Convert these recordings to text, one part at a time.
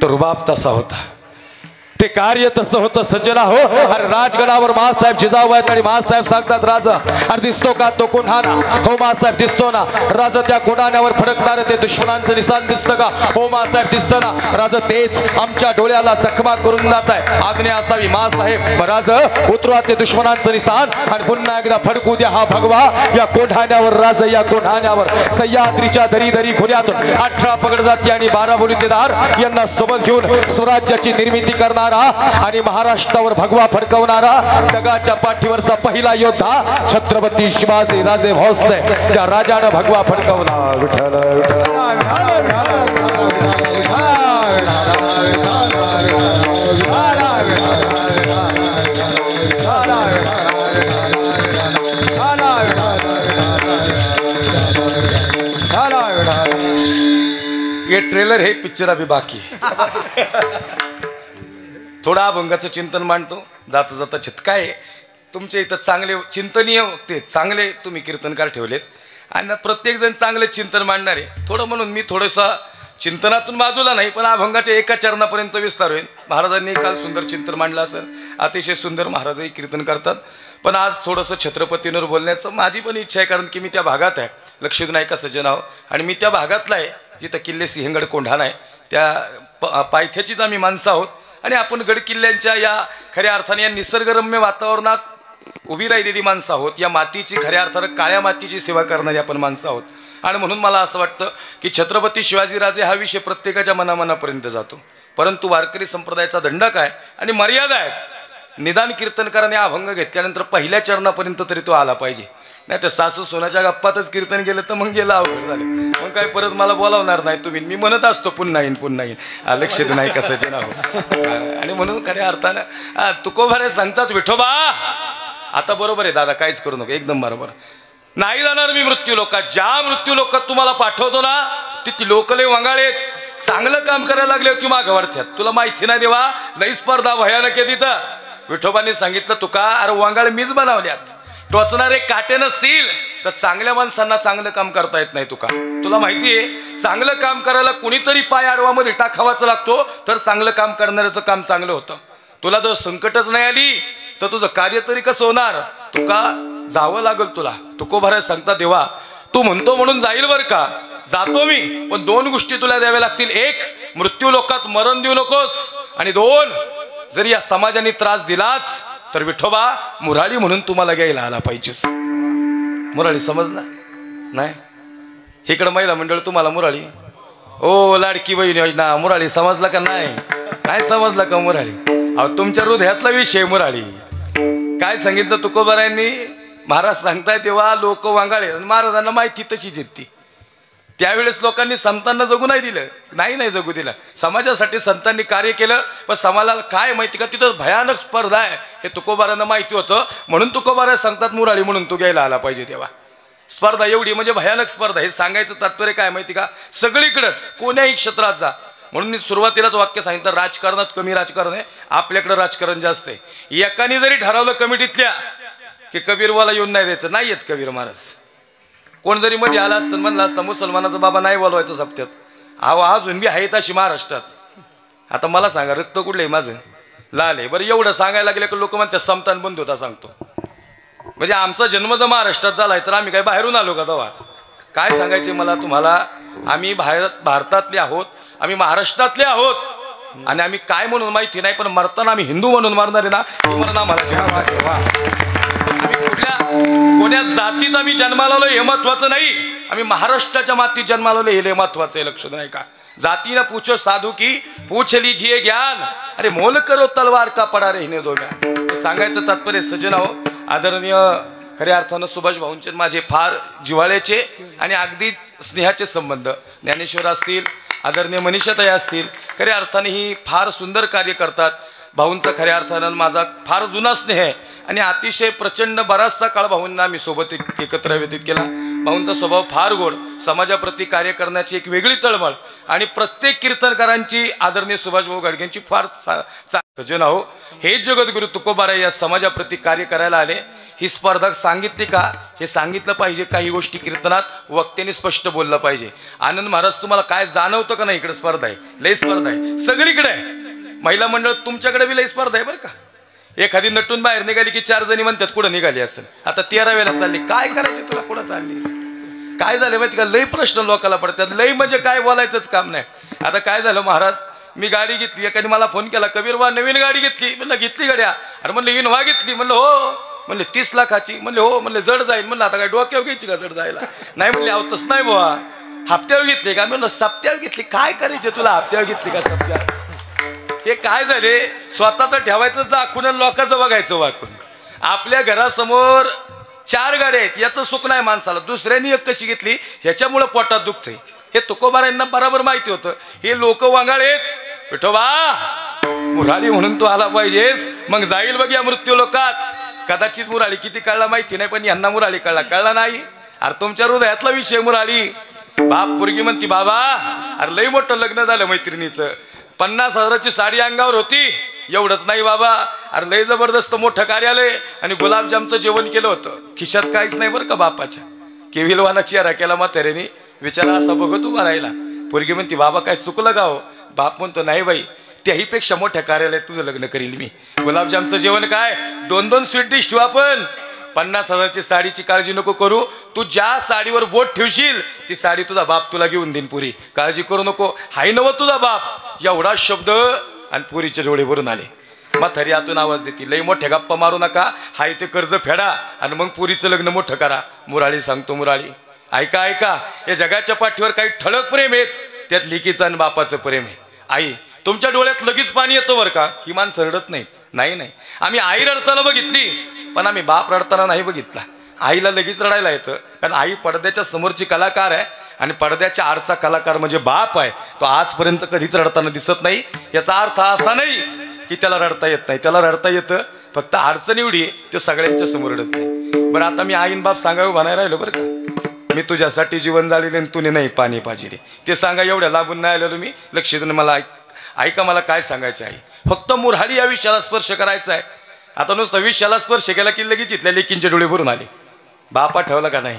तो रुबाब तसा होता, ते कार्य तसं होतं सज्जना हो. अरे राजगडावर महासाहेब जिजाऊ आहेत आणि महासाहेब सांगतात राजा, अरे दिसतो का तो कोंढाणा? हो महासाहेब दिसतो ना. राजा त्या कोंढाण्यावर फडकणार ते दुश्मनांचं निशाण दिसतं का? हो महासाहेब दिसतं ना. राजा तेच आमच्या डोळ्याला जखमा करून जात आहे. आज्ञा असावी महासाहेब. राजा उतरवा ते दुश्मनांचं निशाण आणि पुन्हा एकदा फडकू द्या हा भगवा या कोंढाण्यावर. राजा या कोंढाण्यावर सह्याद्रीच्या दरी दरी खोऱ्यातून 18 पगड जाती आणि 12 बलुतेदार यांना सोबत घेऊन स्वराज्याची निर्मिती करणार आणि महाराष्ट्रावर भगवा फडकवणारा जगाच्या पाठीवरचा पहिला योद्धा छत्रपती शिवाजी राजे भोसले. त्या राजानं भगवा फडकवला. विठ्ठल ये ट्रेलर है, पिक्चर अभी बाकी. थोडा अभंगाचं चिंतन मांडतो जाता जाता. छितकाय तुमच्या इथं चांगले चिंतनीय ते चांगले तुम्ही कीर्तनकार ठेवलेत आणि प्रत्येक जण चांगले चिंतन मांडणारे. थोडं म्हणून मी थोडंसं चिंतनातून बाजूला नाही, पण अभंगाच्या एका चरणापर्यंत विस्तार होईल. महाराजांनी काल सुंदर चिंतन मांडलं असेल, अतिशय सुंदर महाराजही कीर्तन करतात. पण आज थोडंसं छत्रपतींवर बोलण्याचं माझी पण इच्छा आहे, कारण की मी त्या भागात आहे. लक्ष देऊ नका सज्जनाव. आणि मी त्या भागातला आहे जिथं किल्ले सिंहगड कोंढाणा आहे. त्या पायथ्याचीच आम्ही माणसं आहोत आणि आपण गड किल्ल्यांच्या या खऱ्या अर्थाने या निसर्गरम्य वातावरणात उभी राहिलेली माणसं आहोत. या मातीची खऱ्या अर्थानं काळ्या मातीची सेवा करणारी आपण माणसं आहोत. आणि म्हणून मला असं वाटतं की छत्रपती शिवाजीराजे हा विषय प्रत्येकाच्या मनामनापर्यंत जातो, परंतु वारकरी संप्रदायाचा दंडक आहे आणि मर्यादा आहेत. निदान कीर्तनकाराने अभंग घेतल्यानंतर पहिल्या चरणापर्यंत तरी तो आला पाहिजे. नाही तर सासू सोनाच्या गप्पातच कीर्तन गेलं तर मग गेलं अवघड झालं. मग काय परत मला बोलावणार नाही तुम्ही. मी म्हणत असतो पुन्हा येईन पुन्हा येईन, लक्ष नाही कसाचे नाव. आणि म्हणून खऱ्या अर्थानं तुकोबारे सांगतात विठोबा आता बरोबर आहे दादा, काहीच करू नको, एकदम बरोबर. नाही जाणार मी मृत्यू लोकात. ज्या मृत्यू लोकात तुम्हाला पाठवतो ना ती लोकले वांगाळेत. चांगलं काम करायला लागले होती मागं वाढत्यात. तुला माहिती नाही देवा, लई स्पर्धा भयानक आहे तिथं. विठोबाने सांगितलं तुका अरे वांगाळ मीच बनवल्यात. टोचणारे काटे नसतील तर चांगल्या माणसांना चांगलं काम करता येत नाही. तुला माहिती आहे, चांगलं काम करायला कुणीतरी पाय आडवामध्ये टाकावाच लागतो तर चांगलं काम करणाऱ्याचं काम चांगलं होतं. तुला जर संकटच नाही आली तर तुझं कार्य तरी कसं होणार? तुका जावं लागल तुला. तुकोबारे सांगता देवा तू म्हणतो म्हणून जाईल बर का, जातो मी, पण 2 गोष्टी तुला द्याव्या लागतील. 1 मृत्यू लोकात मरण देऊ नकोस, आणि 2 जरी या समाजाने त्रास दिलाच तर विठोबा मुराळी म्हणून तुम्हाला घ्यायला आला पाहिजेस. मुराळी समजला नाही? इकडं महिला मंडळ तुम्हाला मुराळी, ओ लाडकी बहीण योजना मुराळी समजला का नाही? काय समजला का मुराळी? अहो तुमच्या हृदयातला विषय मुराळी. काय सांगितलं तुकोबारायांनी? महाराज सांगताय तेव्हा लोक वांगाळे. महाराजांना माहिती तशीच येते. त्यावेळेस लोकांनी संतांना जगू नाही दिलं, नाही जगू दिलं. समाजासाठी संतांनी कार्य केलं, पण समाजाला काय माहिती का तिथं भयानक स्पर्धा आहे हे तुकोबारांना माहिती होतं. म्हणून तुकोबारा सांगतात मुराळी म्हणून तू घ्यायला आला पाहिजे. तेव्हा स्पर्धा एवढी म्हणजे भयानक स्पर्धा. हे सांगायचं तात्पर्य काय माहिती का, सगळीकडेच कोण्याही क्षेत्राचा. म्हणून मी सुरुवातीलाच वाक्य सांगितलं, राजकारणात कमी राजकारण आहे, आपल्याकडे राजकारण जास्त आहे. एकाने जरी ठरवलं कमिटीतल्या की कबीरवाला येऊन नाही द्यायचं, नाही येत कबीर महाराज. कोण जरी मध्ये आला असतं म्हणलं असतं मुसलमानाचा बाबा नाही बोलवायचं सप्त्यात, अहो अजून बी आहे तशी महाराष्ट्रात. आता मला सांगा रक्त कुठलं आहे माझं? लाल आहे. बरं एवढं सांगायला लागले की लोक म्हणतात समतान बंद होता सांगतो. म्हणजे आमचा जन्म जर महाराष्ट्रात झालाय तर आम्ही काय बाहेरून आलो का तेव्हा? काय सांगायचे मला तुम्हाला, आम्ही भारतातले आहोत, आम्ही महाराष्ट्रातले आहोत, आणि आम्ही काय म्हणून माहिती नाही, पण मरताना आम्ही हिंदू म्हणून मारणारे ना, म्हणून आम्हाला कोण्या जातीत आम्ही जन्माला आलो हे महत्वाचं नाही, आम्ही महाराष्ट्राच्या मातीत जन्माला आलो हे महत्वाचं आहे. लक्ष नाही का? जाती ना पूछो साधू की पूछ लीजिए ज्ञान, अरे मोल करो तलवार का पडा रे हिने दोघ्या. सांगायचं तात्पर्य सज्जन हो, आदरणीय खऱ्या अर्थानं सुभाष भाऊंचे माझे फार जिव्हाळ्याचे आणि अगदी स्नेहाचे संबंध. ज्ञानेश्वर असतील, आदरणीय मनीषाताई असतील, खऱ्या अर्थाने ही फार सुंदर कार्य करतात. भाऊंचा खऱ्या अर्थानं माझा फार जुना स्नेह आहे आणि अतिशय प्रचंड बराचसा काळ भाऊंना आम्ही सोबत एकत्र व्यतीत केला. भाऊंचा स्वभाव फार गोड, समाजाप्रती कार्य करण्याची एक वेगळी तळमळ आणि प्रत्येक कीर्तनकारांची आदरणीय सुभाषभाऊ गाडगेंची फार सजन आहो. हे जगद्गुरु तुकोबाराय या समाजाप्रती कार्य करायला आले. ही स्पर्धा सांगितली का? हे सांगितलं पाहिजे. काही गोष्टी कीर्तनात वक्त्याने स्पष्ट बोललं पाहिजे. आनंद महाराज तुम्हाला काय जाणवतं का नाही? इकडे स्पर्धा आहे, लय स्पर्धा आहे, सगळीकडे आहे. महिला मंडळ तुमच्याकडे बी लय स्पर्धा आहे बरं का. एखादी नटून बाहेर निघाली की 4 जणी म्हणतात कुठं निघाली असेल. आता 13व्याला चालली, काय करायचे तुला, कुठं चालली, काय झालं माहिती का? लय प्रश्न लोकांना पडतात. लय म्हणजे काय बोलायचंच काम नाही. आता काय झालं महाराज, मी गाडी घेतली. एकाने मला फोन केला, कबीर बा नवीन गाडी घेतली. म्हणलं घेतली गाड्या? अरे म्हणलं इनोव्हा घेतली. म्हणलं हो. म्हणले 30 लाखाची. म्हणले हो. म्हणले जड जाईल. म्हणलं आता काय डोक्यावर घ्यायची का जड जायला? नाही म्हणले अहो तसं नाही बुवा, हप्त्यावर घेतली का? म्हणलं सप्त्यावर घेतली. काय करायचे तुला, हप्त्यावर घेतली का सप्त्यावर? हे काय झाले, स्वतःचं ठेवायचं झाकून आणि लोकांचं बघायचं वाकून. आपल्या घरासमोर 4 गाड्या आहेत, याचं सुख नाही माणसाला. दुसऱ्यांनी एक कशी घेतली ह्याच्यामुळं पोटात दुखतंय. हे तुकोबारायांना बरोबर माहिती होतं. हे लोक वांगाळेत. विठोबा मुरारी म्हणून तू आला पाहिजेस, मग जाईल बघ या मृत्यू लोकात. कदाचित मुरारी किती कळला माहिती नाही, पण यांना मुरारी कळला नाही. अरे तुमच्या हृदयातला विषय मुरारी. बाप पोरगी म्हणती बाबा अरे लई मोठं लग्न झालं मैत्रिणीचं, 50,000ची साडी अंगावर होती. एवढंच नाही बाबा, अरे लय जबरदस्त मोठं कार्यालय आणि गुलाबजामचं जेवण केलं होतं. खिशात काहीच नाही बरं का बापाच्या. केविलवाना चेहरा केला म्हाताऱ्याने. विचारा असा बघत उभा राहिला. पोरगी म्हणती बाबा काय चुकलं का हो? बाप म्हणतो नाही बाई, त्याहीपेक्षा मोठ्या कार्यालयात तुझं लग्न करील मी. गुलाबजामचं जेवण काय, 2-2 स्वीट डिश ठेवू आपण. 50,000ची साडीची काळजी नको करू. तू ज्या साडीवर बोट ठेवशील ती साडी तुझा बाप तुला घेऊन देईन पुरी. काळजी करू नको. हाय नव तुझा बाप. एवढा शब्द आणि पुरीचे डोळे भरून आले. म्हातारी आतून आवाज देते, लई मोठ्या गप्पा मारू नका, हाय ते कर्ज फेडा आणि मग पुरीचं लग्न मोठं करा. मुराळी सांगतो, मुराळी ऐका ऐका, या जगाच्या पाठीवर काही ठळक प्रेम आहेत, त्यात लिकीचं आणि बापाचं प्रेम आहे. आई तुमच्या डोळ्यात लगेच पाणी येतं बरं का. ही माणसं रडत नाहीत. नाही आम्ही आई रडताना बघितली, पण आम्ही बाप रडताना नाही बघितला. आईला लगेच रडायला येतं, कारण आई पडद्याच्या समोरची कलाकार आहे आणि पडद्याच्या आडचा कलाकार म्हणजे बाप आहे. तो आजपर्यंत कधीच रडताना दिसत नाही. याचा अर्थ असा नाही की त्याला रडता येत नाही, त्याला रडता येतं. फक्त अडचण एवढी ते सगळ्यांच्या समोर रडत नाही. बरं आता मी आईन बाप सांगावं म्हणायला राहिलो बरं का. मी तुझ्यासाठी जीवन जाळलेले आणि तुने नाही पाणी पाजिले, ते सांगा एवढ्या लांबून नाही आलेलो मी. लक्ष देऊन मला ऐका, मला काय सांगायचं आहे. फक्त मुरारी या विषयाला स्पर्श करायचा आहे. आता नुसतं विषयाला स्पर्श केला की लगेच इथल्या लेकींचे डोळे भरून आले. बापा ठेवला का नाही?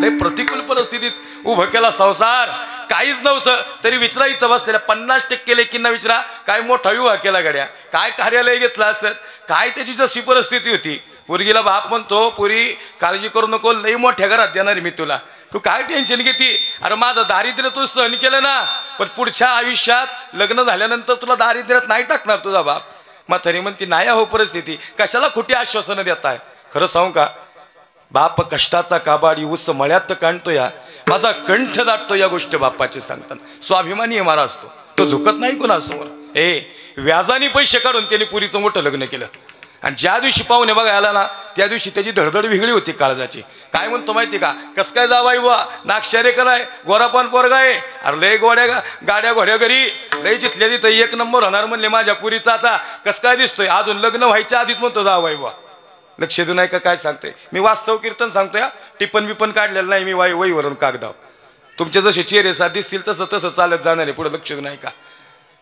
लय प्रतिकूल परिस्थितीत उभं केला संसार. काहीच नव्हतं तरी विचारा, इथं बसलेल्या 50% लेकींना विचारा, काय मोठा विवाह केला गड्या, काय कार्यालय घेतलं असत, काय त्याची जशी परिस्थिती होती. पोरगीला बाप म्हणतो, पुरी काळजी करू नको, लई मोठ्या घरात देणार मी तुला, तू काय टेन्शन घेती. अरे माझं दारिद्र्य तू सहन केलं ना, पण पुढच्या आयुष्यात लग्न झाल्यानंतर तुला दारिद्र्यात नाही टाकणार तुझा बाप. म्हातारी म्हणती नाही हो परिस्थिती, कशाला खोटी आश्वासनं देताय. खरं सांगू का, बाप कष्टाचा काबाडी ऊस मळ्यात काढतो या, माझा कंठ दाटतो या गोष्टी बापाचे सांगताना. स्वाभिमानी आहे महाराज तो झुकत नाही कुणासमोर. व्याजाने पैसे काढून त्याने पुरीचं मोठं लग्न केलं. आणि ज्या दिवशी पाहुणे बघा आला ना, त्या दिवशी त्याची धडधड वेगळी होती काळजाची. काय म्हणतो माहिती का, कस काय जावाई बुवा, नाक्षारे कराय, गोरापान पोरगा आहे, अरे लय गाड्या घोड्या घरी, लय जिथल्या तिथं 1 नंबर होणार म्हणले माझ्या पुरीचा. आता कस काय दिसतोय, अजून लग्न व्हायच्या आधीच म्हणतो जावाई बुवा. लक्ष देऊ नाही का काय सांगतोय मी. वास्तव कीर्तन सांगतोय. टिप्पण बिपन काढलेलं नाही मी वहीवरून कागदाव. तुमचे जसे चेहरे साथ दिसतील तसं तसं चालत जाणार आहे पुढे. लक्ष देऊ नाही का.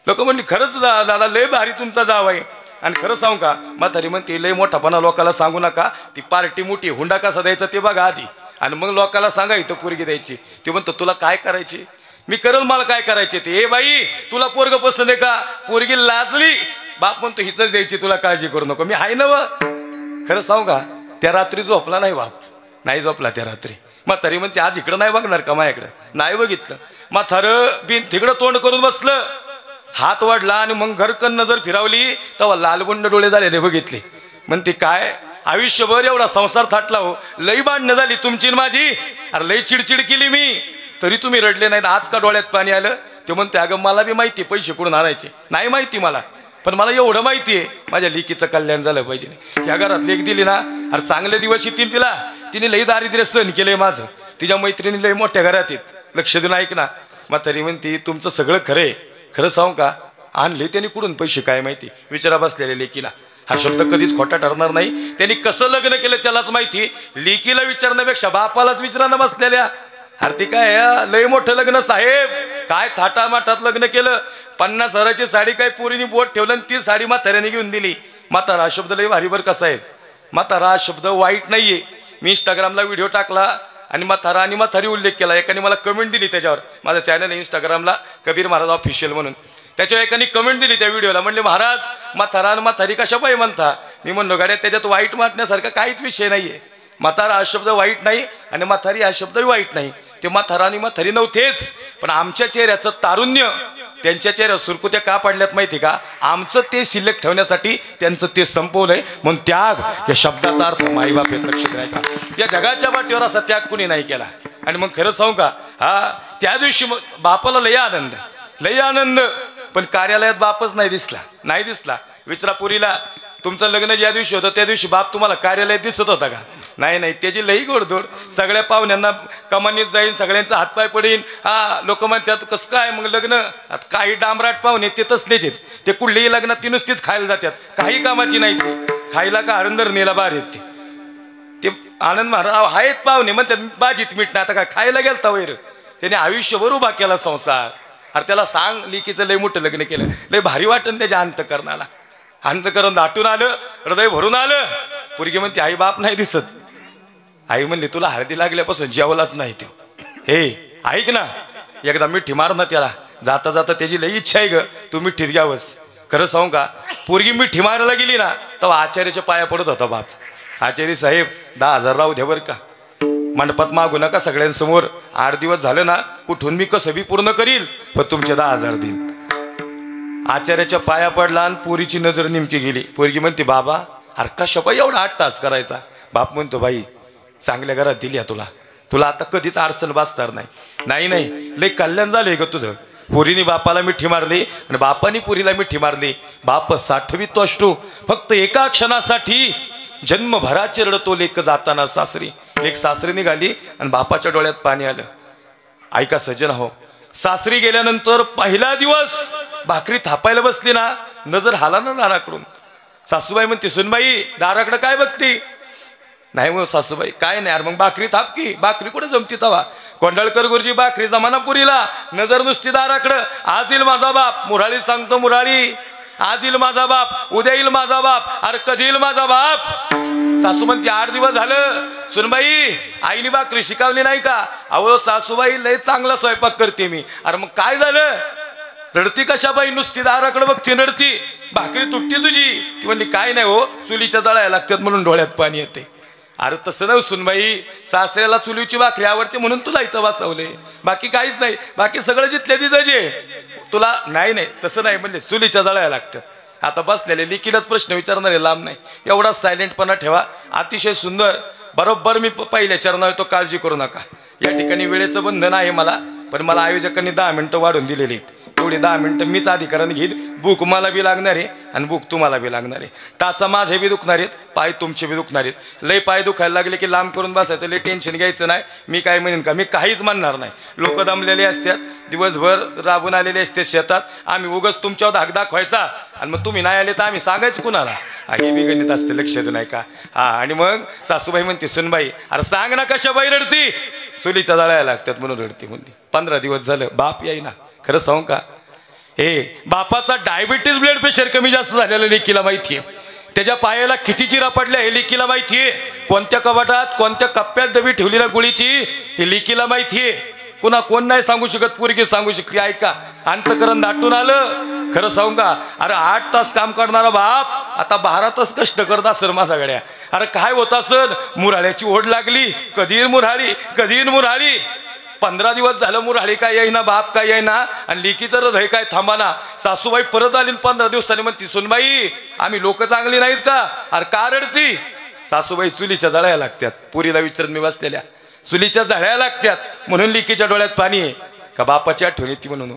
लोक म्हणली खरंच दादा लय भारी तुमचा जावाई. आणि खरं सांगू का, म्हातारी म्हणते लय मोठापणा लोकाला सांगू नका, ती पार्टी मोठी, हुंडा कसा द्यायचा ते बघा आधी, आणि मग लोकाला सांगा इथं पोरगी द्यायची. ते म्हणतो तुला काय करायची, मी करल, मला काय करायचे ते. ए बाई तुला पोरग पसंत आहे का, पोरगी लाजली, बाप म्हणतो हिचंच द्यायची, तुला काळजी करू नको, मी हाय नव. खरं सांगू का, त्या रात्री झोपला नाही बाप, नाही झोपला त्या रात्री. म्हातारी म्हणते आज इकडं नाही बघणार का माझ्याकडं, नाही बघितलं. म्हातारं बिन तिकडं तोंड करून बसलं, हात वाढला आणि मग घरकन नजर फिरावली, तेव्हा लालगुंड डोळे झालेले बघितले. म्हणते काय आयुष्यभर एवढा संसार थाटला हो, लई भांडणं झाली तुमची माझी, अरे लई चिडचिड केली मी, तरी तुम्ही रडले नाहीत, आज का डोळ्यात पाणी आलं. ते म्हणते अगं मला बी माहिती पैसे कुठून आणायचे, नाही माहिती मला, पण मला एवढं माहिती आहे माझ्या लेकीचं कल्याण झालं पाहिजे. ह्या घरात लेक दिली ना, अरे चांगले दिवस येतील तिला, तिने लई दारिद्र्य सहन केलंय माझं, तिच्या मैत्रिणी लई मोठ्या घरात आहेत. लक्ष देऊन ऐक ना. म्हातारी म्हणते तुमचं सगळं खरं आहे. खरं सांगू का, आणले त्याने कुठून पैसे काय माहिती, विचारा बसलेले लेकीला. हा शब्द कधीच खोटा ठरणार नाही. त्यांनी कसं लग्न केलं त्यालाच माहिती. लेकीला विचारण्यापेक्षा बापालाच विचारणं बसलेल्या. अरे ती काय लय मोठं लग्न साहेब, काय थाटामाटात लग्न केलं. 50,000ची साडी काय पोरीनी बोट ठेवलं आणि ती साडी म्हाताऱ्याने घेऊन दिली. म्हातारा हा शब्द लय भारी बरं कसा आहे. म्हातारा हा शब्द वाईट नाहीये. मी इंस्टाग्रामला व्हिडिओ टाकला आणि म्हातारा आणि म्हातारी उल्लेख केला. एकाने मला कमेंट दिली त्याच्यावर. माझं चॅनल आहे इंस्टाग्रामला कबीर महाराज ऑफिशियल म्हणून. त्याच्यावर एकाने कमेंट दिली त्या व्हिडिओला. म्हणले महाराज म्हातारा आणि म्हातारी कशा पाहिजे म्हणता. मी म्हणलो गाड्या त्याच्यात वाईट मानण्यासारखा काहीच विषय नाहीये. म्हातारा हा शब्द वाईट नाही आणि म्हातारी हा शब्द वाईट नाही. ते म्हातारा आणि म्हातारी नव्हतेच, पण आमच्या चेहऱ्याचं तारुण्य त्यांच्या चेहऱ्यावर सुरकुत्या का पडल्यात माहिती का. आमचं ते शिल्लक ठेवण्यासाठी त्यांचं ते संपवलंय. म्हणून त्याग या शब्दाचा अर्थ माईबाप हे लक्ष द्यायचा. या जगाच्या पाठीवर असा त्याग कुणी नाही केला. आणि मग खरं सांगू का, हा त्या दिवशी मग बापाला लय आनंद, लय आनंद. पण कार्यालयात बापच नाही दिसला. विचारा पुरीला, तुमचं लग्न ज्या दिवशी होतं त्या दिवशी बाप तुम्हाला कार्यालयात दिसत होता का. नाही. त्याची लई गोडधोड. सगळ्या पाहुण्यांना कमानीत जाईन, सगळ्यांचा हातपाय पडीन. हा लोक म्हणतात कसं काय मग लग्न. काही डांबराट पाहुणे ते तसलेच आहेत. ते कुठल्याही लग्नात ती नुसतीच खायला जातात, काही कामाची नाही. ते खायला का हरंदर नेला बार आहेत. ते आनंद महाराज आहेत पाहुणे म्हणतात बाजीत मीठ नाही. आता काय खायला गेलता वैर. त्याने आयुष्यभर उभा केला संसार. अरे त्याला सांग लिकीचं लय मोठं लग्न केलं. लय भारी वाटन त्याच्या अंतकरणाला. अंतकरण दाटून आलं, हृदय भरून आलं. पोरगी म्हणते आई बाप नाही दिसत. आई म्हणली तुला हळदी लागल्यापासून जेवलाच नाही तो. हे ऐक ना, एकदा मिठी मार ना त्याला. जाता जाता त्याची लई इच्छा आहे ग, तू मिठीत घ्यावस. खरं सांगू का, पोरगी मिठी मारायला गेली ना तेव्हा आचार्याच्या पाया पडत होता बाप. आचार्य साहेब 10,000 राहू द्या बरं का, मंडपात मागू नका सगळ्यांसमोर. 8 दिवस झालं ना, कुठून मी कसं बी पूर्ण करील, पण तुमचे 10,000 देईन. आचार्याच्या पाया पडला आणि पोरीची नजर नेमकी गेली. पोरगी म्हणते बाबा अरे कशा बाई एवढा 8 तास करायचा. बाप म्हणतो बाई चांगल्या घरात दिली तुला आता कधीच अडचण बसणार नाही. लय कल्याण झालंय ग तुझं. पोरीने बापाला मिठी मारली आणि बापाने पोरीला मिठी मारली. बाप 60वीत असतो फक्त एका क्षणासाठी जन्मभराचे रडतो लेक जाताना सासरी. लेक सासरी निघाली आणि बापाच्या डोळ्यात पाणी आलं. ऐका सज्जन हो, सासरी गेल्यानंतर पहिला दिवस भाकरी थापायला बसली ना, नजर हाला ना दाराकडून. सासूबाई म्हणते सुनबाई दाराकडे काय बघती. नाही मग सासूबाई काय नाही. अरे मग भाकरी थाप की. भाकरी कुठे जमती तवा. कोंडाळकर गुरुजी भाकरी जमाना पुरीला, नजर नुसती दाराकडं. आज येईल माझा बाप, मुराळी सांगतो मुराळी. आज येईल माझा बाप, उद्या येईल माझा बाप. अरे कधी येईल माझा बाप. सासू म्हणते 8 दिवस झालं. सुनबाई आईने भाकरी शिकवली नाही का. अहो सासूबाई लय चांगला स्वयंपाक करते मी. अरे मग काय झालं. रडती कशा बाई, नुसती दाराकडे बघते रडती. भाकरी तुटती तुझी. ती म्हणली काय नाही हो, चुलीच्या जळायला लागतात म्हणून डोळ्यात पाणी येते. अरे तसं नाही सुनबाई, सासऱ्याला चुलीची भाकरी आवडते म्हणून तुला इथं बसवले, बाकी काहीच नाही. बाकी सगळं जिथल्या तिथं जे तुला नाही तसं नाही. म्हणजे चुलीच्या जळायला लागतात. आता बसलेले लिकीलाच प्रश्न विचारणारे लांब नाही. एवढा सायलेंटपणा ठेवा. अतिशय सुंदर. बरोबर मी पहिल्या चरणावर तो काळजी करू नका. या ठिकाणी वेळेचं बंधन आहे मला, पण मला आयोजकांनी 10 मिनिटं वाढून दिलेली आहेत. तेवढी 10 मिनिटं मीच अधिकाराने घेईल. भूक मला बी लागणार आहे आणि भूक तुम्हाला बी लागणार आहे. टाचा माझे बी दुखणार आहेत, पाय तुमचे बी दुखणार आहेत. लय पाय दुखायला लागले की लांब करून बसायचं, लय टेन्शन घ्यायचं नाही. मी काय म्हणेन का, मी काहीच म्हणणार नाही. लोक दमलेले असतात, दिवसभर राबून आलेले असते शेतात. आम्ही उगाच तुमच्यावर धाक दाखवायचा आणि मग तुम्ही नाही आले तर आम्ही सांगायचं कुणाला. हे बी गणित असते, लक्ष देऊ नाही का. हा आणि मग सासूबाई म्हणते सुनबाई अरे सांग ना कशा बाई रडती. चुलीच्या जळायला लागतात म्हणून रडती म्हणली. 15 दिवस झालं बाप येईना. खरं सांगू का, हे बापाचा डायबिटीज ब्लड प्रेशर कमी जास्त झालेलं लेकीला माहितीये. त्याच्या पायाला किती चिरा पडल्या हे लेकीला माहितीये. कोणत्या कपाटात कोणत्या कप्प्यात डबी ठेवली ना गोळीची हे लेकीला माहितीये. पुन्हा कोण नाही सांगू शकत, पोरगी सांगू शकते. ऐका अंतकरण दाटून आलं. खरं सांगू का, अरे 8 तास काम करणारा बाप आता 12 तास कष्ट करत असेल माझा गड्या. अरे काय होत असेल. मुराळ्याची ओढ लागली, कधी मुराळी. 15 दिवस झालं मुराळी काय येईना, बाप काय येईना आणि लेकीचं हृदय काय थांबाना. सासूबाई परत आली 15 दिवसांनी म्हणती सुनबाई आम्ही लोक चांगली नाहीत का. अरे का रडती. सासूबाई चुलीच्या जळायला लागतात. पुरीला विचारत मी बसलेल्या, चुलीच्या जळायला लागतात म्हणून लेकीच्या डोळ्यात पाणी आहे का बापाची आठवण येते म्हणून.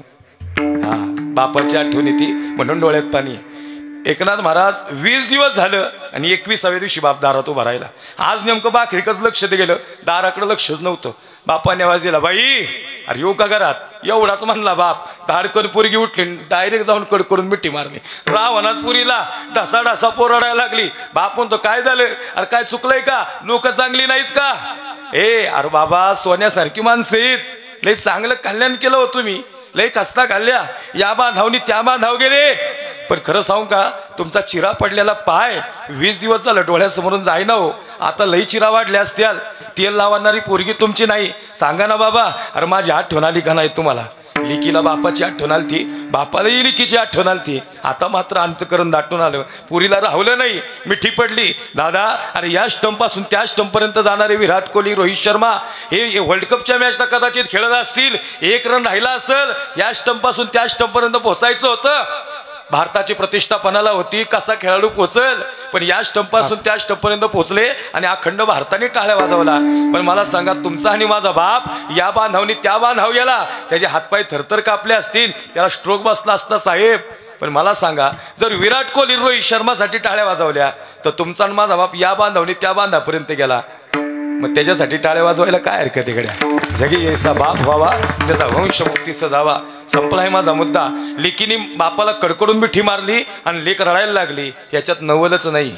हा बापाची आठवण येते म्हणून डोळ्यात पाणी आहे. एकनाथ महाराज 20 दिवस झालं आणि 21व्या दिवशी बाप दारात उभा राहिला. आज नेमकं बाकरीकच लक्ष दे गेलं, दाराकडे लक्षच नव्हतं. बापाने आवाज दिला, बाई अरे येऊ का घरात? एवढाच म्हणला बाप. धाडकन पोरगी उठली, डायरेक्ट जाऊन कडकडून मिठी मारली. रावणाच पुरीला ढसा ढसा पोरडायला लागली. बाप म्हणतो काय झालं? अरे काय चुकलंय का? लोक चांगली नाहीत का? अरे बाबा सोन्यासारखी माणसं आहेत, लय चांगलं कल्याण केलं होतं मी, लय कस्ता खाल्ल्या, या बांधावनी त्या बांधाव गेले. पण खरं सांगू का, तुमचा चिरा पडलेला पाय 20 दिवस झालं डोळ्यासमोरून जाईना हो. आता लई चिरा वाढल्या असत्याल. तेल लावणारी पोरगी तुमची नाही, सांगा ना बाबा. अरे माझी आठवण आली का नाही तुम्हाला? लिकीला बापाची आठवण आली ती, बापालाही लिकीची आठवण आली ती. आता मात्र अंतकरण दाटून आलं, पुरीला राहलं नाही, मिठी पडली. दादा अरे या स्टंपपासून त्या स्टंपपर्यंत जाणारे विराट कोहली, रोहित शर्मा हे वर्ल्ड कपच्या मॅचला कदाचित खेळत असतील. 1 रन राहिला असेल, या स्टंपपासून त्या स्टंपपर्यंत पोहोचायचं होतं. भारताची प्रतिष्ठा पणाला होती, कसा खेळाडू पोहोचल. पण या स्टंपपासून त्या स्टंपपर्यंत पोहोचले आणि अखंड भारताने टाळ्या वाजवला. पण मला सांगा, तुमचा आणि माझा बाप या बांधावनी त्या बांधाव गेला, त्याचे हातपाय थरथर कापले असतील, त्याला स्ट्रोक बसला असता साहेब. पण मला सांगा, जर विराट कोहली रोहित शर्मासाठी टाळ्या वाजवल्या, तर तुमचा आणि माझा बाप या बांधावनी त्या बांधापर्यंत गेला. मग त्याच्यासाठी टाळ्या वाजवायला काय हरकत आहे गड्या? जगी ऐसा बाप व्हावा त्याचा वंश मुक्तीचा जावा. संपलाय माझा मुद्दा. लेकीने बापाला कडकडून मिठी मारली आणि लेक रडायला लागली, याच्यात नवलच नाही.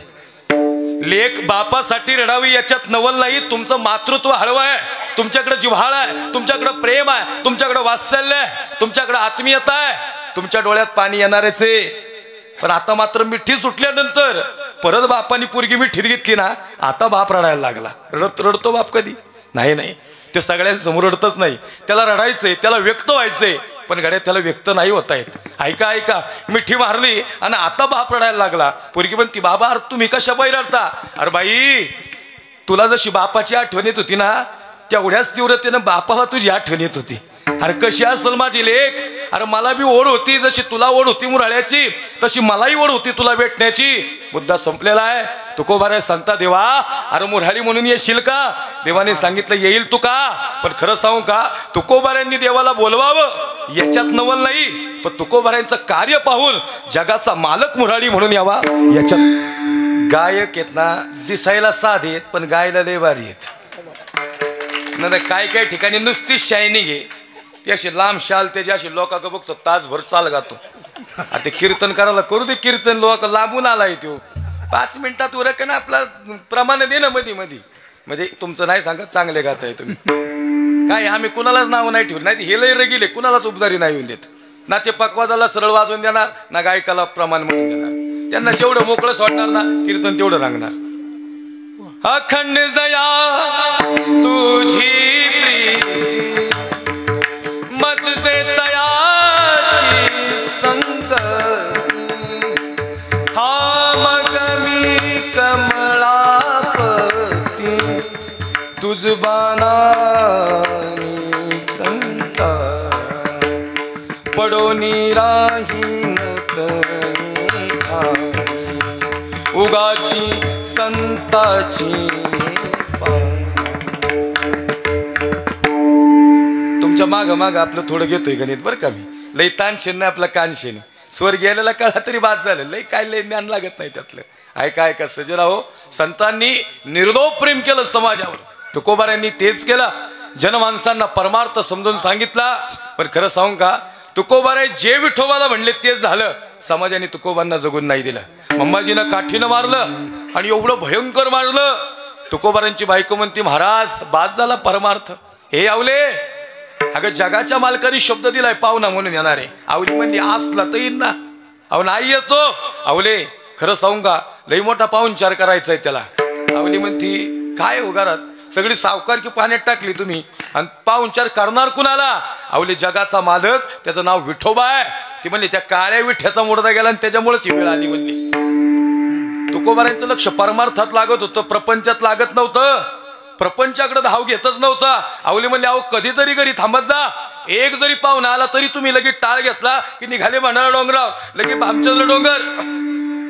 लेक बापासाठी रडावी याच्यात नवल नाही. तुमचं मातृत्व हळवं आहे, तुमच्याकडे जिव्हाळा आहे, तुमच्याकडे प्रेम आहे, तुमच्याकडे वात्सल्य आहे, तुमच्याकडे आत्मीयता आहे. तुमच्या डोळ्यात पाणी येणारच आहे. पण आता मात्र मिठी सुटल्यानंतर परत बापानी पोरगी मिठीत घेतली ना, आता बाप रडायला लागला. रडतो बाप कधी? नाही, ते सगळ्यांसमोर रडतच नाही. त्याला रडायचंय, त्याला व्यक्त व्हायचंय, पण गड्या त्याला व्यक्त नाही होता येत. ऐका, मिठी मारली आणि आता बाप रडायला लागला. पोरगी म्हणती, बाबा अरे तुम्ही कशा पायी रडता? अरे बाई तुला जशी बापाची आठवण येत होती ना, तेवढ्याच तीव्रतेनं बापाला तुझी आठवण येत होती. अरे कशी असेल माझी लेक? अरे मला बी ओढ होती, जशी तुला ओढ होती मुराळ्याची, तशी मलाही ओढ होती तुला भेटण्याची. मुद्दा संपलेला आहे. तुकोबाराय सांगता, देवा अरे मुराळी म्हणून येशील का? देवाने सांगितलं येईल तुका. पण खरं सांगू का, तुकोबारायांनी देवाला बोलवावं याच्यात नवल नाही, पण तुकोबारायांचं कार्य पाहून जगाचा मालक मुराळी म्हणून यावा याच्यात. गायक आहेत ना, दिसायला साधे आहेत, पण गायला लय भारी आहेत. नाही काय ठिकाणी नुसती शायनिंग आहे. ती अशी लांब शाल त्याची अशी लोकांक बघतो तासभर चाल गातो. आता कीर्तन करायला करू दे कीर्तन, लोक लांबून आलाय तो 5 मिनिटात उरक ना आपला प्रमाण दे ना मध्ये म्हणजे तुमचं नाही सांगत चांगले गाताय तुम्ही. काय आम्ही कुणालाच नाव नाही ठेवलं, नाही हे लय रगिले, कुणालाच उबदारी नाही येऊन देत ना. ते पकवादाला सरळ वाजवून देणार ना, गायकाला प्रमाण म्हणून देणार. त्यांना जेवढं मोकळं सोडणार ना कीर्तन तेवढं रांगणार. अखंड जया तुझी प्रीती मजदे तयाची संगती, हा मग मी कमळापती तुझ बाणानी कंता, पडोनी राहीन तरी उगाची संताची. तुमच्या माग आपलं थोडं घेतोय गणित बरं का मी. लई तानशेन नाही आपला कानशेने. स्वर गेलेला कळा तरी बाद झालं, लई काय लई ज्ञान लागत नाही त्यातलं. ऐका सजराहो, संतांनी निर्लोभ प्रेम केलं समाजावर. तुकोबारायांनी तेच केलं, जनमानसांना परमार्थ समजून सांगितला. पण खरं सांगू का, तुकोबाराय जे विठोबाला म्हणले तेच झालं. समाजाने तुकोबांना जगून नाही दिलं. अंबाजीनं काठीनं मारलं आणि एवढं भयंकर मारलं. तुकोबारांची बायको म्हणती, महाराज बाद झाला परमार्थ. हे आवले, अगं जगाच्या मालकाने शब्द दिलाय पाहुणा म्हणून येणार आहे. आवली म्हणली असला तर येईन ना. अहो नाही येतो. आवले खरं सांगू का, लई मोठा पाहुणचार करायचा आहे त्याला. आवली म्हणती, काय हो घरात सगळी सावकारकी पाण्यात टाकली तुम्ही आणि पाहुणचार करणार कुणाला? आवले जगाचा मालक, त्याचं नाव विठोबा आहे. ती म्हणली त्या काळ्या विठ्याचा मुडदा गेला आणि त्याच्यामुळेच ही वेळ आली म्हणली. तुकोबारांचं लक्ष परमार्थात लागत होतं, प्रपंचात लागत नव्हतं. प्रपंचाकडे धाव घेतच नव्हता. आवली म्हणली, अहो कधीतरी घरी थांबत जा. एक जरी पाहुणा आला तरी तुम्ही लगेच टाळ घेतला की निघाले भंडारा डोंगरावर, लगेच भामचंद्र डोंगर.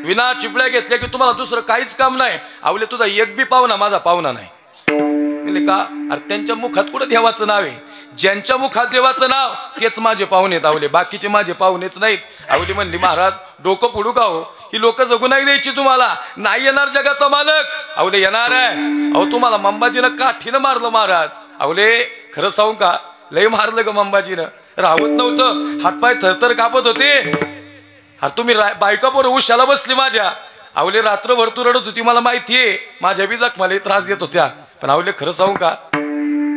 विना चिपळ्या घेतल्या की तुम्हाला दुसरं काहीच काम नाही. आवले तुझा एक बी पाहुणा माझा पाहुणा नाही. म्हणजे का? अरे त्यांच्या मुखात कुठं देवाचं नाव आहे? ज्यांच्या मुखात देवाचं नाव तेच माझे पाहुणे आहेत आवले, बाकीचे माझे पाहुणेच नाहीत. आवली म्हणली महाराज डोकं फोडू का हो, ही लोक जगू नाही द्यायची तुम्हाला, नाही येणार जगाचा मालक. आवले येणार आहे. अहो तुम्हाला मंबाजीनं काठीनं मारलं महाराज. आवले खरं सांगू का, लय मारलं ग मंबाजीनं, राहत नव्हतं, हातपाय थरथर कापत होते. अरे तुम्ही बायका पोरं उशाला बसली माझ्या. आवले रात्रभर तू रडत होती, मला माहितीये, माझ्या बी जखमाला त्रास देत होत्या. पण आवले खरं सांगू का,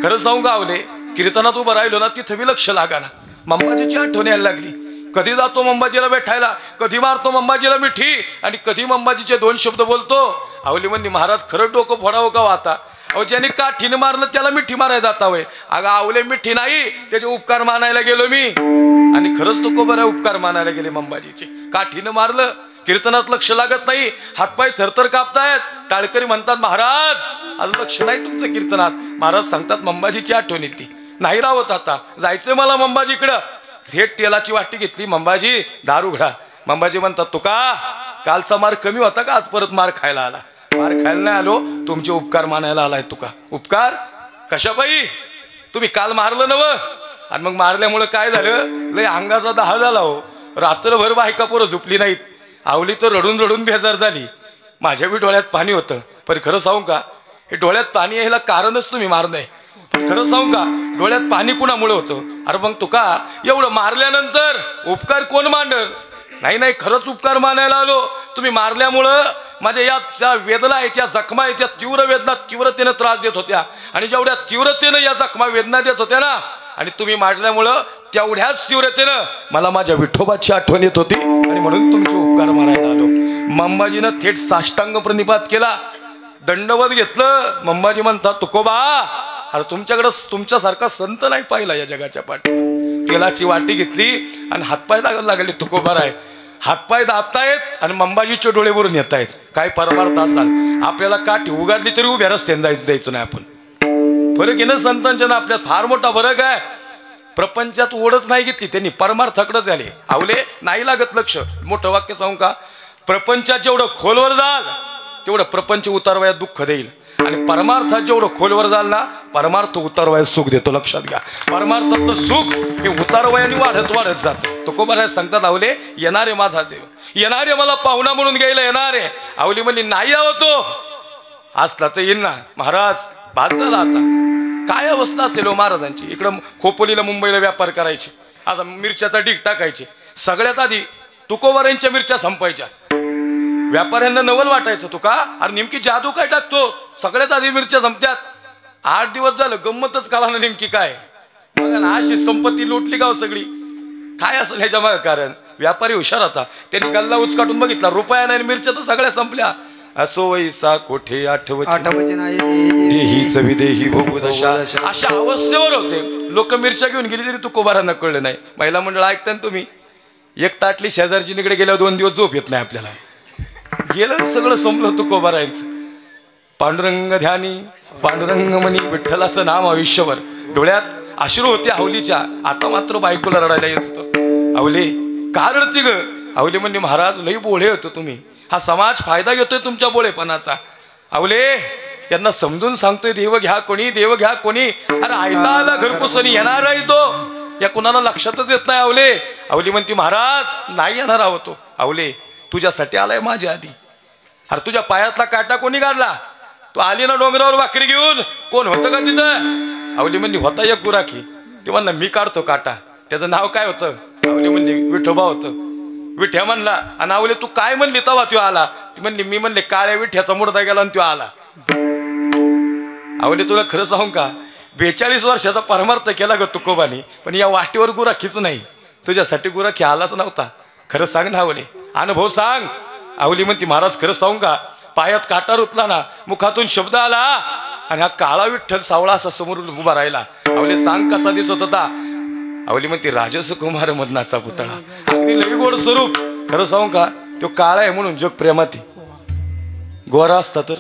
खरं सांगू का आवले, कीर्तनात उभं राहिलो ना तिथं बी लक्ष लागा ना, मंबाजीची आठवण यायला लागली. कधी जातो मंबाजीला भेटायला, कधी मारतो मंबाजीला मिठी, आणि कधी मंबाजीचे 2 शब्द बोलतो. आवली म्हणली महाराज खरं डोकं फोडावं का आता. अहो ज्याने काठीने मारलं त्याला मिठी मारायला जाता वय. अगं आवले मिठी नाही, त्याचे उपकार मानायला गेलो मी. आणि खरंच तो बरं उपकार मानायला गेले मंबाजीचे. काठीनं मारलं, कीर्तनात लक्ष लागत नाही, हातपाय थरथर कापतायत. टाळकरी म्हणतात महाराज आज लक्ष नाही तुमचं कीर्तनात. महाराज सांगतात मंबाजीची आठवण येते, नाही राहत आता, जायचंय मला मंबाजीकडं. थेट तेलाची वाटी घेतली, मंबाजी दार उघडा. मंबाजी म्हणतात तुका कालचा मार कमी होता का, आज परत मार खायला आला. मार खायला नाही आलो, तुमचे उपकार मानायला आलाय. तुका उपकार कशा बाई, तुम्ही काल मारलं नव, आणि मग मारल्यामुळं काय झालं, लय अंगाचा दाह झाला हो. रात्रभर बायका पोरं झोपली नाहीत. आवली तर रडून रडून बेजार झाली. माझ्या बी डोळ्यात पाणी होतं. पण खरं सांगू का, हे डोळ्यात पाणी यायला कारणच तुम्ही मारलंय. पण खरं सांगू का, डोळ्यात पाणी कुणामुळे होतं. अरे मग तुका एवढं मारल्यानंतर उपकार कोण मांडल. नाही नाही खरंच उपकार मानायला आलो. तुम्ही मारल्यामुळं माझ्या या ज्या वेदना आहेत, या जखमा आहेत, या तीव्र वेदना तीव्रतेनं त्रास देत होत्या. आणि जेवढ्या तीव्रतेनं या जखमा वेदना देत होत्या ना, आणि तुम्ही मारल्यामुळं तेवढ्याच तीव्रतेनं मला माझ्या विठोबाची आठवण येत होती, आणि म्हणून तुमचे उपकार मारायला आलो. मंबाजीनं थेट साष्टांग प्रणिपात केला, दंडवत घेतलं. मंबाजी म्हणतात तुकोबा अरे तुमच्याकडं तुमच्यासारखा संत नाही पाहिला या जगाच्या पाठी. तेलाची वाटी घेतली आणि हातपाय दागायला लागले. तुकोबा आहे, हातपाय दाबतायत आणि मंबाजीचे डोळे भरून येत आहेत. काय परमार्थ असाल, आपल्याला काठी उगारली तरी उभ्या रस्त्याने द्यायचं नाही आपण. फरक आहे ना संतांच्या ना आपल्यात, फार मोठा फरक आहे. प्रपंचात ओढच नाही घेतली त्यांनी, परमार्थाकडे झाले. आवले नाही लागत लक्ष. मोठं वाक्य सांगू का, प्रपंचात जेवढं खोलवर जाल तेवढं प्रपंच उतारवायात दुःख देईल, आणि परमार्थात जेवढं खोलवर जाल ना परमार्थ उतारवायात सुख देतो. लक्षात घ्या, परमार्थातलं सुख हे उतारवायाने वाढत वाढत जातं. तुकोबा सांगतात आवले येणारे माझा जीव, येणारे मला पाहुणा म्हणून घ्यायला येणारे. आवली म्हणली नाही आवतो, असला तर येईल ना. महाराज बाद झाला आता. काय अवस्था असेल हो महाराजांची. इकडं खोपोलीला मुंबईला व्यापार करायचे, आज मिरच्याचा ढीग टाकायचे. सगळ्यात आधी तुकोबारांच्या मिरच्या संपायच्या. व्यापाऱ्यांना नवल वाटायचं तुका अरे नेमकी जादू काय टाकतो, सगळ्यात आधी मिरच्या संपत्यात. 8 दिवस झालं गंमतच कळालं नेमकी काय. बघा ना अशी संपत्ती लोटली गाव सगळी. काय असेल ह्याच्या मागे कारण. व्यापारी हुशार होता, त्यांनी गल्ला उचकाटून बघितला, रुपया नाही, मिरच्या तर सगळ्या संपल्या. असो वैसा कोठे आठवची नाही देहीच विदेही भोगदशा, अशा अवस्थेवर होते लोक. मिरच्या घेऊन गेली तरी तुकोबारांना कळलं नाही. महिला मंडळ ऐकता ना तुम्ही, एक ताटली शेजारची निकडे गेल्यावर 2 दिवस झोप येत नाही आपल्याला. गेलं सगळं संपलं तुकोबारांचं. पांडुरंग ध्यानी पांडुरंग म्हणी विठ्ठलाचं नाम आयुष्यभर. डोळ्यात अश्रू होते आवलीच्या. आता मात्र बायकोला रडायला येत होतं. आवले का रडती ग. आवले म्हणजे महाराज लई बोळे होतो तुम्ही, हा समाज फायदा घेतोय तुमच्या बोळेपणाचा. आवले यांना समजून सांगतोय देव घ्या कोणी, देव घ्या कोणी. अरे आयता आला घरपुसणी येणार आहे तो, या कुणाला लक्षातच येत नाही. आवले आवली म्हणती महाराज नाही येणार आहो तो. आवले तुझ्यासाठी आलाय माझ्या आधी. अरे तुझ्या पायातला काटा कोणी काढला. तू आली ना डोंगरावर भाकरी घेऊन, कोण होतं का तिथं. आवली म्हणली होता एक गुराखी. ते म्हणला मी काढतो काटा. त्याचं नाव काय होतं. आवली म्हणली विठोबा होतं. विठ्या म्हणला. आणि आवले तू काय म्हणली तवा त्यो आला. ती म्हणली मी म्हणले काळ्या विठ्याचा मुडदा गेला आणि त्यो आला. आवले तुला खरं सांगू का, 42 वर्षाचा परमार्थ केला ग तुकोबानी, पण या वाटेवर गुराखीच नाही. तुझ्यासाठी गुराखी आलाच नव्हता. खरं सांग ना आवले, अनुभव सांग. आवली म्हणती महाराज खरं सांगू का, पायात काटा रुतला ना, मुखातून शब्द आला, आणि हा काळा विठ्ठल सावळा असा समोर उभा राहिला. आवले सांग कसा दिसत होता. आवली म्हणती राजसकुमार मदनाचा पुतळा, अगदी लई गोड स्वरूप. खरं सांगू का, तो काळा आहे म्हणून जग प्रेमाती. गोरा असता तर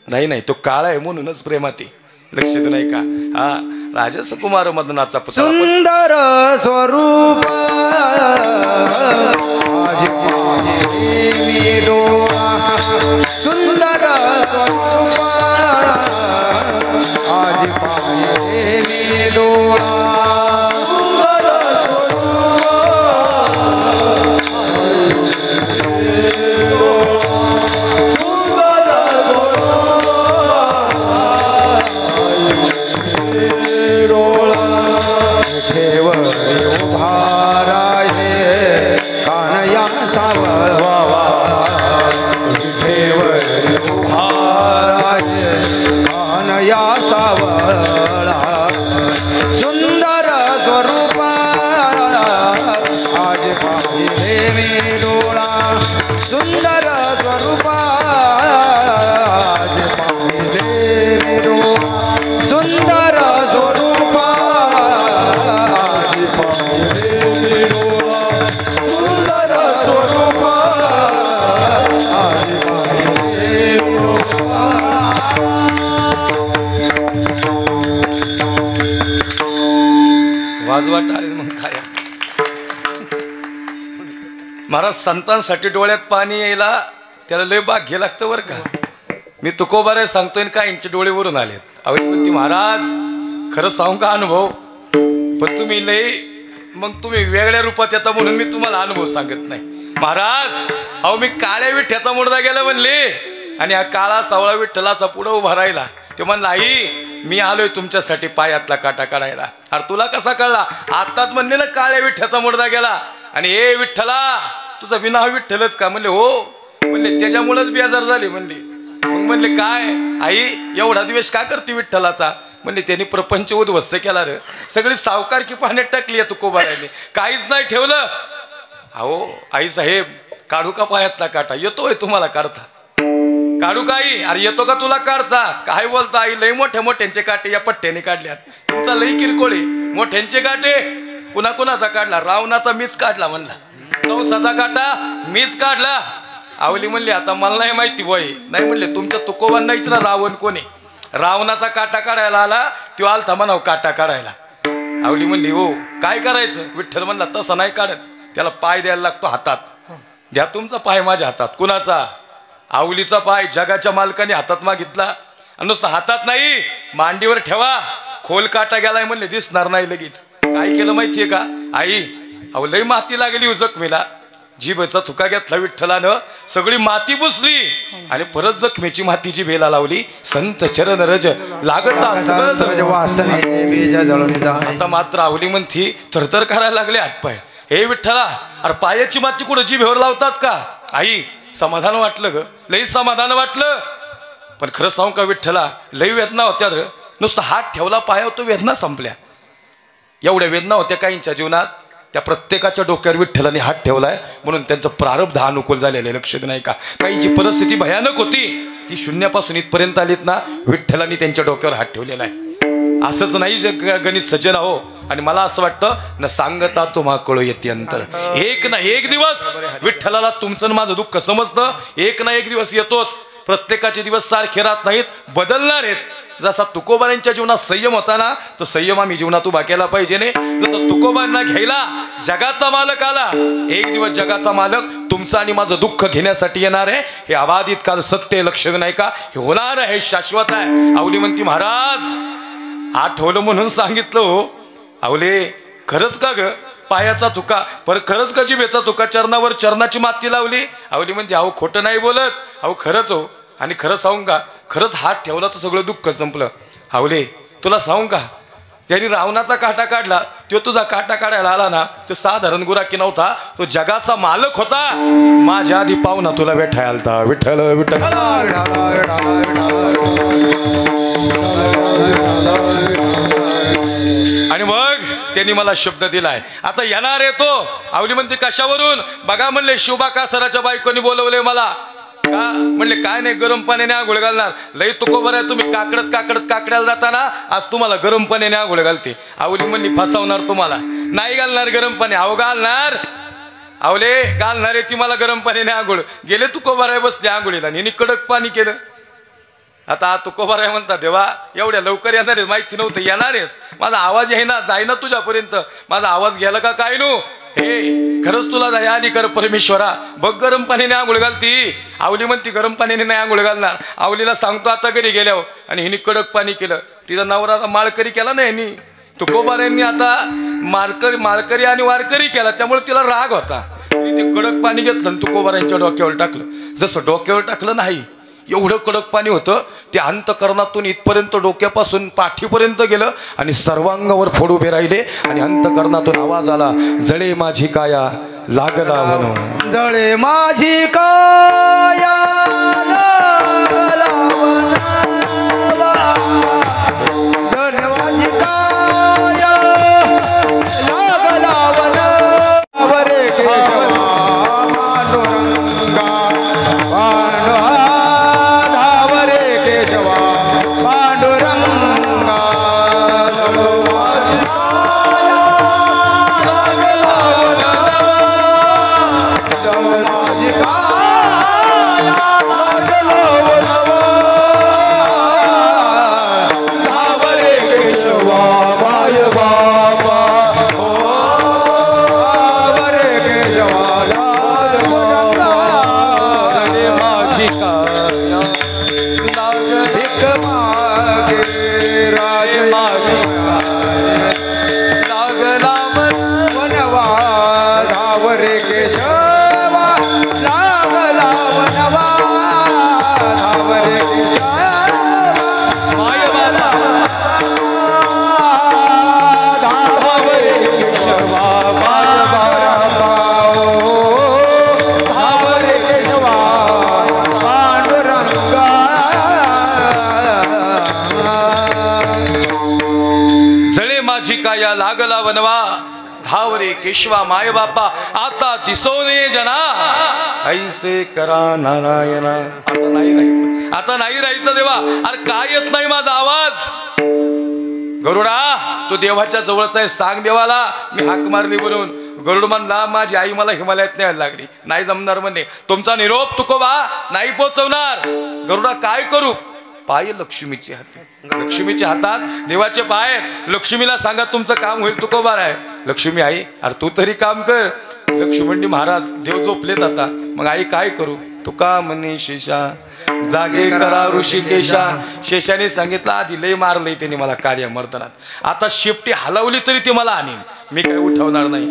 नाही, नाही तो काळा आहे म्हणूनच प्रेमाती. लक्षात नाही का. हा राजसकुमार मदनाचा पुतळा, सुंदर स्वरूप सुंदर स्वरूप आज पाये मी डोळा. स्वरूप आली माये विनोबा. वाजवा टाळी मग काय. महाराज संतांसाठी डोळ्यात पाणी यायला त्याला लय भाग्य लागतं बरं का. मी तुकोबारे सांगतोय काय यांचे डोळे वरून आलेत. अहो म्हणते महाराज खरं सांगू का अनुभव, पण तुम्ही लय मग तुम्ही वेगळ्या रूपात येता म्हणून मी तुम्हाला अनुभव सांगत नाही. महाराज अहो मी काळ्या विठ्ठ्याचा मुडदा गेला म्हणले आणि हा काळा सावळा विठ्ठल असा पुढं उभा राहिला. ते म्हणला आई मी आलोय तुमच्यासाठी पायातला काटा काढायला. अरे तुला कसा कळला? आताच म्हणले ना काळ्या विठ्ठ्याचा मुडदा गेला आणि ए विठ्ठला तुझा विना विठ्ठलच का? म्हणले हो. म्हणले त्याच्यामुळेच बेजार झाली म्हणली. मग म्हणले काय आई एवढा दिवस का करते विठ्ठलाचा? म्हणले त्यांनी प्रपंच उद्ध्वस्त केला रे. सगळी सावकारकी पाण्यात टाकली आहे तुकोबारायने, काहीच नाही ठेवलं. अहो आई साहेब काढू का पायातला काटा? येतोय तुम्हाला काढता? काढू का आई? अरे येतो का तुला काढता? काय बोलता आई? लई मोठ्या मोठ्यांचे काटे या पट्ट्याने काढल्यात. तुमचा लई किरकोळे. मोठ्यांचे काटे कुणाकुणाचा काढला? रावणाचा मीच काढला म्हणला. कंसाचा काटा मीच काढला. आवली म्हणली आता मला नाही माहिती वय. नाही म्हणले तुमच्या तुकोबांना विचारा रावण कोणी. रावणाचा काटा काढायला आला तो आलता म्हणाव काटा काढायला. आवली म्हणली हो काय करायचं? विठ्ठल म्हणला तसं नाही काढत, त्याला पाय द्यायला लागतो हातात. द्या तुमचा पाय माझ्या हातात. कुणाचा? आवलीचा पाय जगाच्या मालकाने हातात मागितला आणि नुसतं हातात नाही मांडीवर ठेवा. खोल काटा गेलाय म्हणले दिसणार नाही लगेच. काय केलं माहितीये का आई? अहो लई माती लागली जखमेला. जीभचा थुका घेतला विठ्ठलानं, सगळी माती पुसली आणि परत जखमेची मातीची भेला लावली. संत चरण रज लागत आता मात्र आवली म्हणती थरथर करायला लागले हातपाय. हे विठ्ठला अरे पायाची माती कुठं जीभेवर लावतात का? आई समाधान वाटलं ग, लई समाधान वाटलं. पण खरं सांगू का विठ्ठला लई वेदना होत्या रे. नुसतं हात ठेवला पायावर तो वेदना संपल्या. एवढ्या वेदना होत्या काहींच्या जीवनात. त्या प्रत्येकाच्या डोक्यावर विठ्ठलाने हात ठेवलाय म्हणून त्यांचं प्रारब्ध अनुकूल झालेलं आहे. लक्ष नाही का? काहींची परिस्थिती भयानक होती, ती शून्यापासून इथपर्यंत आलीत ना, विठ्ठलाने त्यांच्या डोक्यावर हात ठेवलेला आहे. असंच नाही जे गणित सज्जन हो. आणि मला असं वाटतं न सांगता तुम्हा कळू येते अंतर. एक ना एक दिवस विठ्ठलाला तुमचं माझं दुःख समजतं. एक ना एक दिवस येतोच. प्रत्येकाचे दिवस सारखे राहत नाहीत, बदलणार आहेत. जसा तुकोबारांच्या जीवनात संयम होता ना, तो संयम आम्ही जीवनात उभा केला पाहिजे. ने जसं तुकोबांना घ्यायला जगाचा मालक आला, एक दिवस जगाचा मालक तुमचं आणि माझं दुःख घेण्यासाठी येणार आहे. हे अबाधित काल सत्य लक्ष नाही का? हे होणार आहे, शाश्वत आहे. आवली म्हणती महाराज आठवलं म्हणून सांगितलं हो. आवले खरंच का ग? पायाचा तुका पर खरंच का? जिभेचा तुका चरणावर चरणाची माती लावली. आवली म्हणते अहो खोटं नाही बोलत, अहो खरंच हो. आणि खरं सांगू का खरंच हात ठेवला तर सगळं दुःख संपलं. आवले तुला सांगू का त्यांनी रावणाचा काटा काढला, तो तुझा काटा काढायला आला ना, तो साधारण गुराकी नव्हता, तो जगाचा मालक होता. माझ्या आधी पाहुणा तुला भेटायला आलता. विठ्ठल विठ्ठल आणि मग त्यांनी मला शब्द दिलाय आता येणार आहे तो. आवली म्हणते कशावरून? बघा म्हणले शिवबा कासराच्या बायकोनी बोलवले मला. का? म्हणले काय नाही गरम पाण्याने आंघोळ घालणार. लई तुकोबर आहे तुम्ही काकडत काकडत काकड्याला जाताना, आज तुम्हाला गरम पाण्याने आंघोळ घालते. आवली म्हणली फसवणार तुम्हाला. नाही घालणार गरम पाणी. अहो घालणार. आवले घालणार आहे ती मला गरम पाण्याने आंघोळ. गेले तुकोबर आहे बसले आंघोळीला आणि कडक पाणी केलं. आता तुकोबर आहे म्हणता देवा एवढ्या लवकर येणार आहे माहिती नव्हतं. येणारेस माझा आवाज आहे ना जाईना तुझ्यापर्यंत. माझा आवाज गेला का काय नो? हे खरंच तुला दया आली कर परमेश्वरा. बघ गरम पाण्याने आंघोळ घालती. आवली म्हणती गरम पाण्याने नाही आंघोळ घालणार. आवलीला सांगतो आता घरी गेल्यावर. आणि हिने कडक पाणी केलं. तिचा नवरा माळकरी केला ना यांनी. तुकोबार यांनी आता माळकरी आणि वारकरी केला, त्यामुळे तिला राग होता. ते कडक पाणी घेतलं आणि तुकोबारांच्या डोक्यावर टाकलं. जसं डोक्यावर टाकलं नाही एवढं कडक पाणी होतं ते अंतकरणातून इथपर्यंत डोक्यापासून पाठीपर्यंत गेलं आणि सर्वांगावर फोड उभे राहिले. आणि अंतकरणातून आवाज आला जळे माझी काया लागला वन. जळे माझी काया लागला वन. जळे माझी काया लागला वन. वरे केशवा पांडुरंगा केशवा लागला वनवा धाव रे केशवा माय बाबा धाव रे केशवा माय बाबा धाव रे केशवा पांडुरंगा जळे माझी काया लागला वनवा धाव रे केशवा माय बापा आता दिसोने जना ऐसे करा नारायणा. आता नाही राहायचं देवा. अरे काय येत नाही माझा आवाज. गरुडा तू देवाच्या जवळचा आहे, सांग देवाला. मी हाक मारली म्हणून गरुड म्हणला माझी आई मला हिमालयात न्यायला लागली, नाही जमणार म्हणे. तुमचा निरोप तुकोबा नाही पोचवणार. गरुडा काय करू. पाय लक्ष्मीचे हात, लक्ष्मीच्या हातात देवाचे पाय आहेत. लक्ष्मीला सांगा तुमचं काम होईल. तुकोबार आहे. लक्ष्मी आई अरे तू तरी काम कर. लक्ष्मी म्हणली महाराज देव झोपलेत आता. मग आई काय करू. तुका म्हणे शेषा जागे करा ऋषिकेशा. शेषाने सांगितलं आधी लय मारलंय त्यांनी मला कार्य मर्दनात. आता शेपटी हलवली तरी ती मला आणीन, मी काय उठवणार नाही.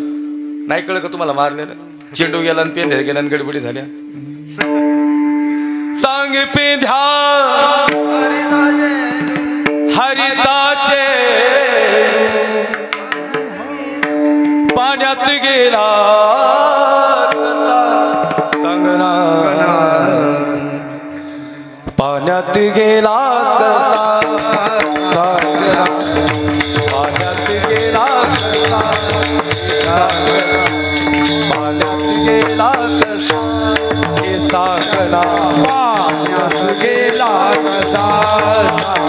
नाही कळलं का तुम्हाला मारलेलं. चेंडू गेला आणि पेंध्या गेल्या आणि गडबडी झाल्या. सांग पेंध्या हरिताचे पाण्यात गेला कसा सांगना. पाण्यात गेला कसा सांगना. पाण्यात गेला कसा सांगना. पाण्यात गेला कसा हे सांगना. पाण्यात गेला कसा सांगना.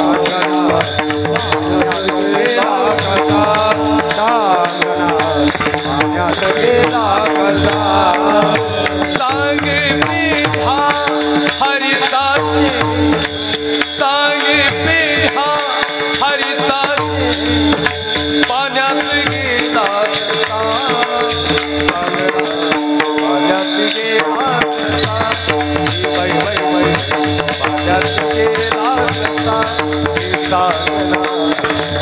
गेला कसा सांगना. पाण्यात गेला कसा सांग पेढा हरिताचे. सांग पेढा हरिताचे पाण्यात गेला कसा सांगना. पाण्यात गेला कसा बाई बाई बाई. पाण्यात गेला कसा हे सांगना.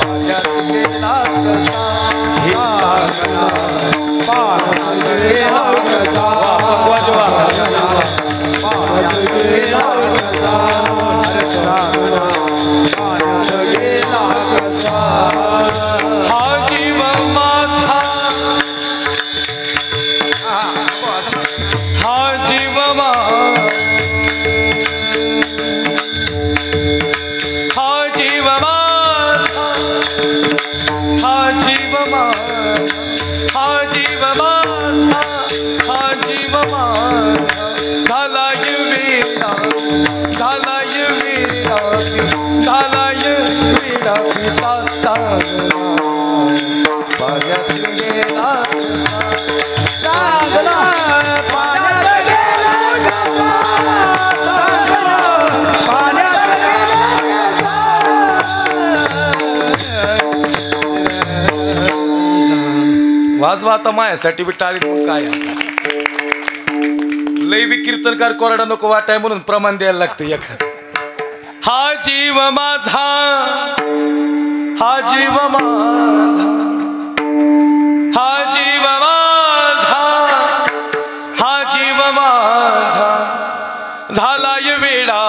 पाण्यात गेला कसा हे सांगना. पाण्यात गेला कसा वाजवा. पाण्यात गेला कसा सांगना. पाण्यात गेला कसा हा जीव माझा हा जीव माझा हा जीव माझा हा जीव माझा हा जीव माझा हा जीव माझा झालाय वेडा झालाय वेडा झालाय वेडा पिसा सांगना. पाण्यात गेला सांगना. पाण्यात गेला कसा सांगना. पाण्यात गेला वाजवा आता माझ्यासाठी बी टाळीत मग काय आता. लय बी कीर्तनकार कोरडा नको वाटाय म्हणून प्रमाण द्यायला लागतं एखाद. हा जीव माझा हा जीव माझा हा जीव माझा हा जीव माझा झालाय वेडा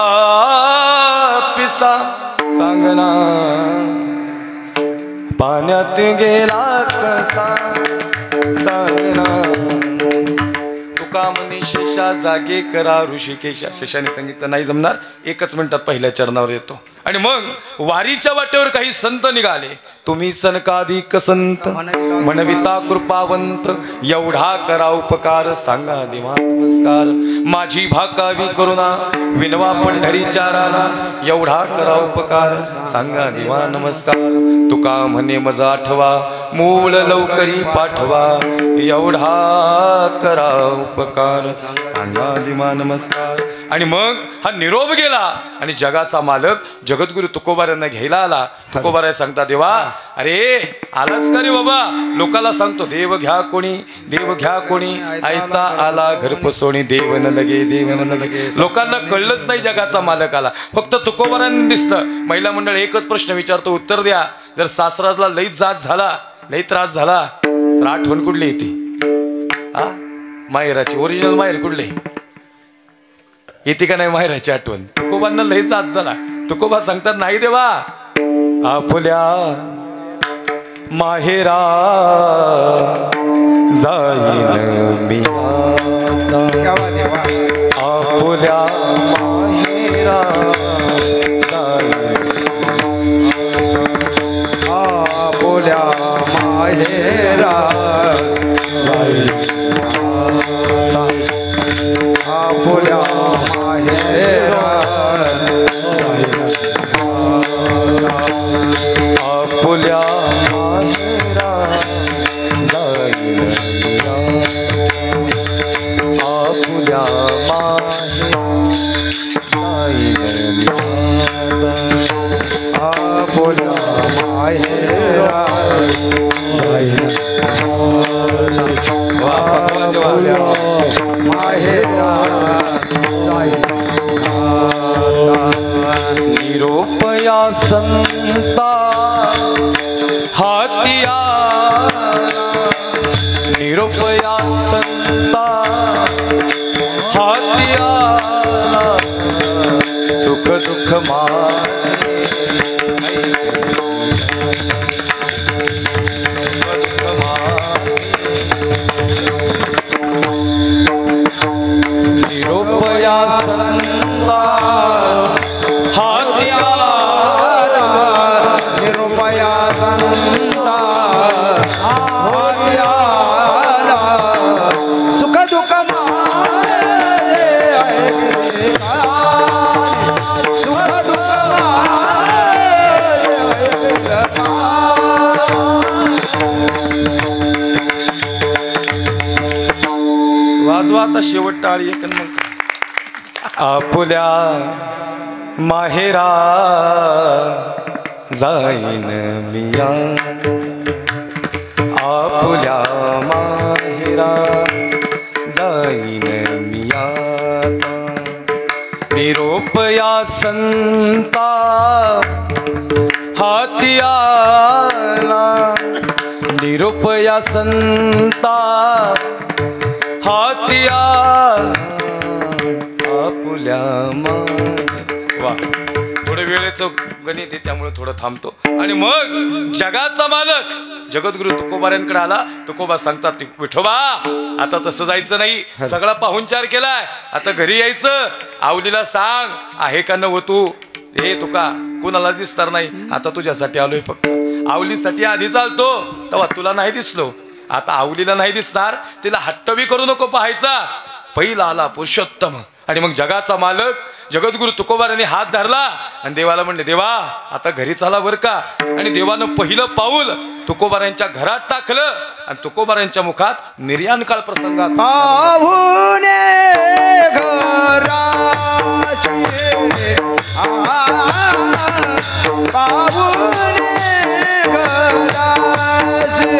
पिसा सांगना. पाण्यात गेला कसा सांगना. तुका म्हणे शेषा जागे करा ऋषिकेशा. शेषाने सांगितलं नाही जमणार, एकच मिनिटात पहिल्या चरणावर येतो. आणि मग वारीच्या वाटेवर काही संत निघाले. तुम्ही सनकाधिक संत म्हणविता कृपावंत एवढा करा उपकार सांगा देवा नमस्कार. माझी भाकावी करुणा विनवा पंढरीच्या राना एवढा करा उपकार सांगा देवा नमस्कार. तुका म्हणे मजा आठवा मूळ लवकरी पाठवा एवढा करा उपकार सांगा देवा नमस्कार. आणि मग हा निरोप गेला आणि जगाचा मालक जगद्गुरु तुकोबारांना घ्यायला आला. तुकोबाराय सांगता देवा अरे आलाच का रे बाबा. लोकाला सांगतो देव घ्या कोणी देव घ्या कोणी ऐता आला घरपसोणी देव न लगे देव न लगे. लोकांना कळलंच नाही जगाचा मालक आला. फक्त तुकोबारांनी दिसलं. महिला मंडळ एकच प्रश्न विचारतो उत्तर द्या. जर सासराजला लई जाच झाला लई त्रास झाला तर आठवण कुठली येते. हा माहेराची ओरिजिनल माहेर कुठले येते का नाही माहेराची आठवण तुकोबांना लय जाच झाला तुकोबा सांगतात नाही देवा आपल्या माहेरा जाईन मी आता. क्या बात आहे, वा. आपल्या माहेरा आपुल्या माहेरा आपुल्या माहेरा आपल्या माहेरा जाईन आपल्या आपुल्या माहेरा माहेरा निरोपया संता हातिया निरोपया संता हातिया सुख दुःख निरोपया संता हातिया निरुपया संता हातिया सुख दुःख मारे सुख दुःख वाजवा आता शेवट टाळी एक मग आपल्या माहेरा जाईन मिया आपल्या माहेरा जाईन मिया निरोपया संता हातियाला निरोपया संता हातिया आपुल्या वा थोडं वेळेचं गणित आहे त्यामुळे थोडं थांबतो आणि मग जगाचा मालक जगद्गुरु तुकोबाऱ्यांकडे आला तुकोबा सांगतात विठोबा आता तसं जायचं नाही सगळा पाहुणचार केलाय आता घरी यायचं आवलीला सांग आहे का नव तू हे तुका कुणाला दिसणार नाही आता तुझ्यासाठी आलोय फक्त आवलीसाठी आधी चालतो तेव्हा तुला नाही दिसलो आता आवलीला नाही दिसणार तिला हट्टवी करू नको पाहायचा पहिला आला पुरुषोत्तम आणि मग जगाचा मालक जगद्गुरु तुकोबारांनी हात धरला आणि देवाला म्हणले देवा आता घरी चाला बर का आणि देवानं पहिलं पाऊल तुकोबारांच्या घरात टाकलं आणि तुकोबारांच्या मुखात निर्याणकाळ प्रसंगात पाहुणे घराशी पाहुणे घराशी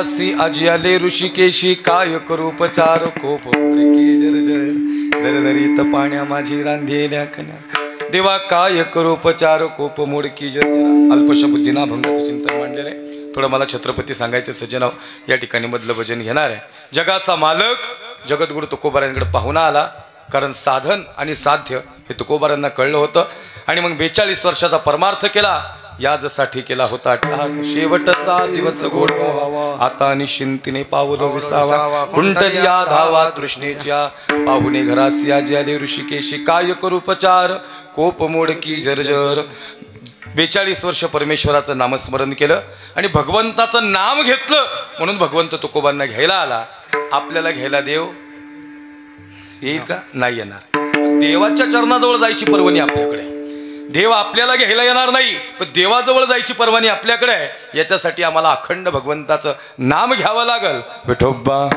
घरासी आजी आले ऋषिकेशी काय करू उपचार कोप उडकी जर्जर दरदरीत पाण्या माझी रांधेल्या कन्या देवा काय करू उपचार कोप मोडकी जर्जर. अल्पशा बुद्धीना अभंगाचं चिंतन मांडलेलं आहे. थोडं मला छत्रपती सांगायचं सज्जनाव या ठिकाणी मधलं भजन घेणार आहे. जगाचा मालक जगद्गुरु तुकोबारांकडे पाहुणा आला, कारण साधन आणि साध्य हे तुकोबारांना कळलं होतं. आणि मग 42 वर्षाचा परमार्थ केला. याजसाठी केला होता अट्टहास. शेवटचा दिवस गोडवा आता निश्चिंतीने पावलो विसावा. कुंटलिया धावा तृष्णेच्या पाहुणे घरासी आजी आले ऋषिकेशी काय करू उपचार कोप मोडकी जर्जर. 42 वर्ष परमेश्वराचं नामस्मरण केलं आणि भगवंताचं नाम घेतलं, म्हणून भगवंत तुकोबांना घ्यायला आला. आपल्याला घ्यायला देव येईल का? नाही येणार. देवाच्या चरणाजवळ जायची परवानगी आपल्याकडे. देव आपल्याला घ्यायला येणार नाही, पण देवाजवळ जायची परवानगी आपल्याकडे आहे. याच्यासाठी आम्हाला अखंड भगवंताचं नाम घ्यावं लागल. विठोबा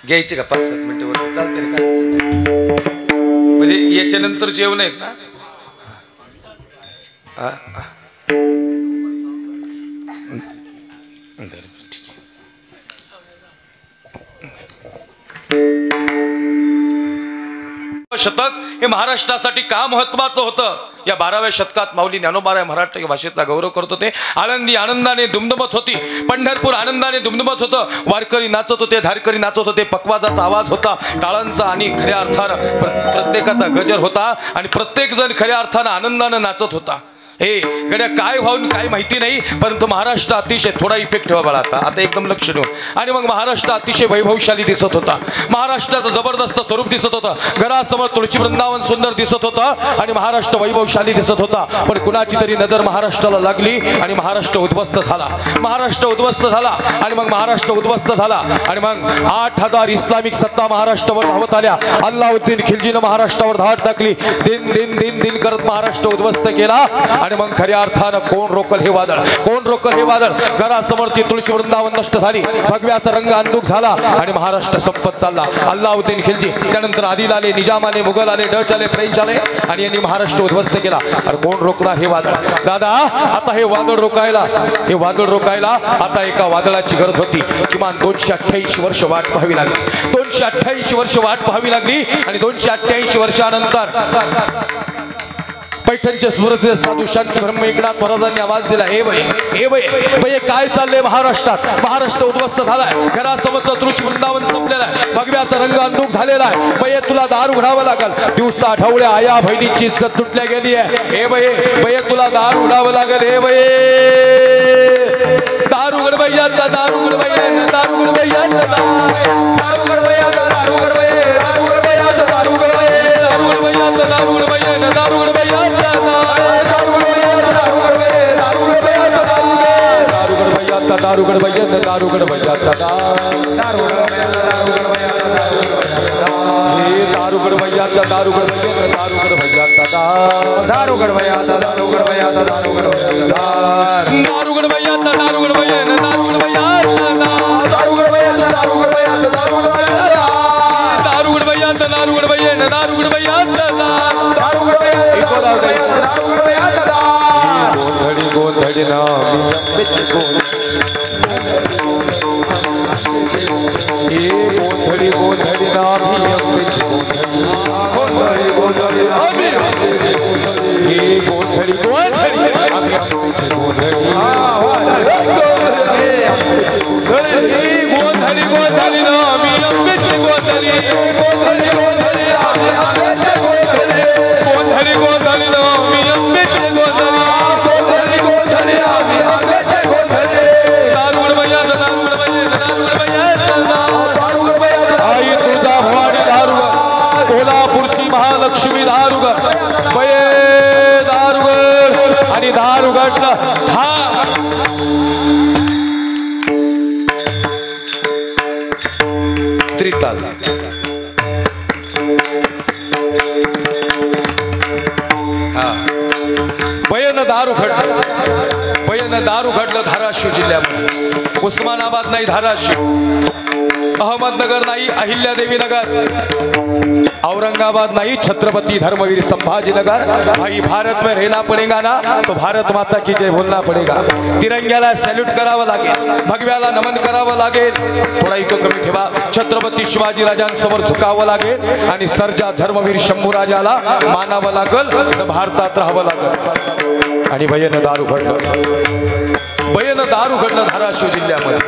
घ्यायचे का 5-7 मिनिटं वरती चालते ना? काय म्हणजे याच्यानंतर जेवण आहेत ना? शतक हे महाराष्ट्रासाठी का महत्वाचं होतं? या 12व्या शतकात माऊली ज्ञानोबा मराठी भाषेचा गौरव करत होते. आळंदी आनंदाने दुमदुमत होती, पंढरपूर आनंदाने दुमदुमत होतं, वारकरी नाचत होते, धारकरी नाचत होते, पकवाजाचा आवाज होता, टाळांचा आणि खऱ्या अर्थानं प्रत्येकाचा गजर होता आणि प्रत्येक जण खऱ्या अर्थानं आनंदानं नाचत होता. हे गड्या काय व्हावून काय माहिती नाही, परंतु महाराष्ट्र अतिशय थोडा इफेक्ट ठेवा बाळा आता एकदम लक्ष देऊन. आणि मग महाराष्ट्र अतिशय वैभवशाली दिसत होता. महाराष्ट्राचं जबरदस्त स्वरूप दिसत होतं. घरासमोर तुळशी वृंदावन सुंदर दिसत होतं आणि महाराष्ट्र वैभवशाली दिसत होता. पण कुणाची तरी नजर महाराष्ट्राला लागली आणि महाराष्ट्र उद्ध्वस्त झाला. महाराष्ट्र उद्ध्वस्त झाला आणि मग महाराष्ट्र उद्ध्वस्त झाला आणि मग 8000 इस्लामिक सत्ता महाराष्ट्रावर धावत आल्या. अल्लाउद्दीन खिलजीनं महाराष्ट्रावर धाड टाकली. दिन दिन दिन दिन करत महाराष्ट्र उद्ध्वस्त केला. आणि मग खऱ्या अर्थानं कोण रोकल हे वादळ? कोण रोकल हे वादळ? घरासमोरची तुळशी वृंदावन नष्ट झाली, भगव्याचा रंग अंधुक झाला आणि महाराष्ट्र संपत चालला. अल्लाउद्दीन खिलजी, त्यानंतर आदिल आले, निजाम आले, मुघल आले, डच आले, फ्रेंच आले आणि यांनी महाराष्ट्र उद्ध्वस्त केला. अरे कोण रोखणार हे वादळ? दादा, आता हे वादळ रोकायला आता एका वादळाची गरज होती. किमान 288 वर्ष वाट पाहावी लागली. 288 वर्ष वाट पाहावी लागली आणि 288 वर्षानंतर पैठणचे सुरते साधू शांती ब्रह्म एकनाथ महाराजांनी आवाज दिला. हे बये काय चाललंय महाराष्ट्रात? महाराष्ट्र उद्ध्वस्त झालाय. घरासमोरचं दृश्य वृंदावन संपलेलं आहे, भगव्याचा रंग अंधुक झालेला आहे. बये तुला दार उघडावं लागल. दिवसा आठवड्या आया बहिणीची इज्जत तुटल्या गेली आहे. हे बये तुला दार उघडावं लागल. हे बये दार उघड बय्या, दार उघड बय्या, दार उघड बय्या, दार उघड बय्या, दार उघड बय्या, दार उघड बय्या, दार उघड बय्या, दार उघड बय्या, दार उघड बय्या, दार उघड बय्या, बजाता दारुगड बजाता दारुगड बजाता हे दारुगड बजाता दारुगड बजाता दारुगड बजाता दारुगड बजाता दारुगड बजाता दारुगड बजाता दारुगड बजाता दारुगड बजाता दारुगड बजाता दारुगड बजाता दारुगड बजाता दारुगड बजाता दारुगड बजाता दारुगड बजाता दारुगड बजाता दारुगड बजाता दारुगड बजाता गोंधळी गोंधळी ना हे गोंधळी गोंधळी ना गोंधळी गोंधळी हे गोंधळी गोंधळी गोंधळी गोंधळी ना मी अंबेची गोंधळी गोंधळी गोंधळी गोंधळी गोंधळी ना मी अंबेची गोंधळी गोंधळी गोंधळी दारुगड बजाता दारुगड बजाता दारुगड बजाता आई तुझा भवानी दारुग कोल्हापूरची महालक्ष्मी दारुग बये दारुगड आणि दारुगडला त्रिताल बयन दारू घडलं धाराशिव जिल्ह्यामध्ये उस्मानाबाद नाही धाराशिव अहमदनगर नाही अहिल्यादेवी नगर औरंगाबाद नहीं छत्रपति धर्मवीर संभाजीनगर भाई भारत में रहना पड़ेगा ना तो भारत माता की जय बोलना पड़ेगा तिरंग्याला सॅल्यूट करावं लागेल भगव्याला नमन करावं लागेल थोडा इको कमी ठेवा छत्रपती शिवाजी राजांसमोर झुकावं लागेल आणि सर्जा धर्मवीर शंभूराजाला मानावं लागेल भारतात राहावं लागेल आणि भयन दारू घडलं धाराशिव जिल्ह्यामध्ये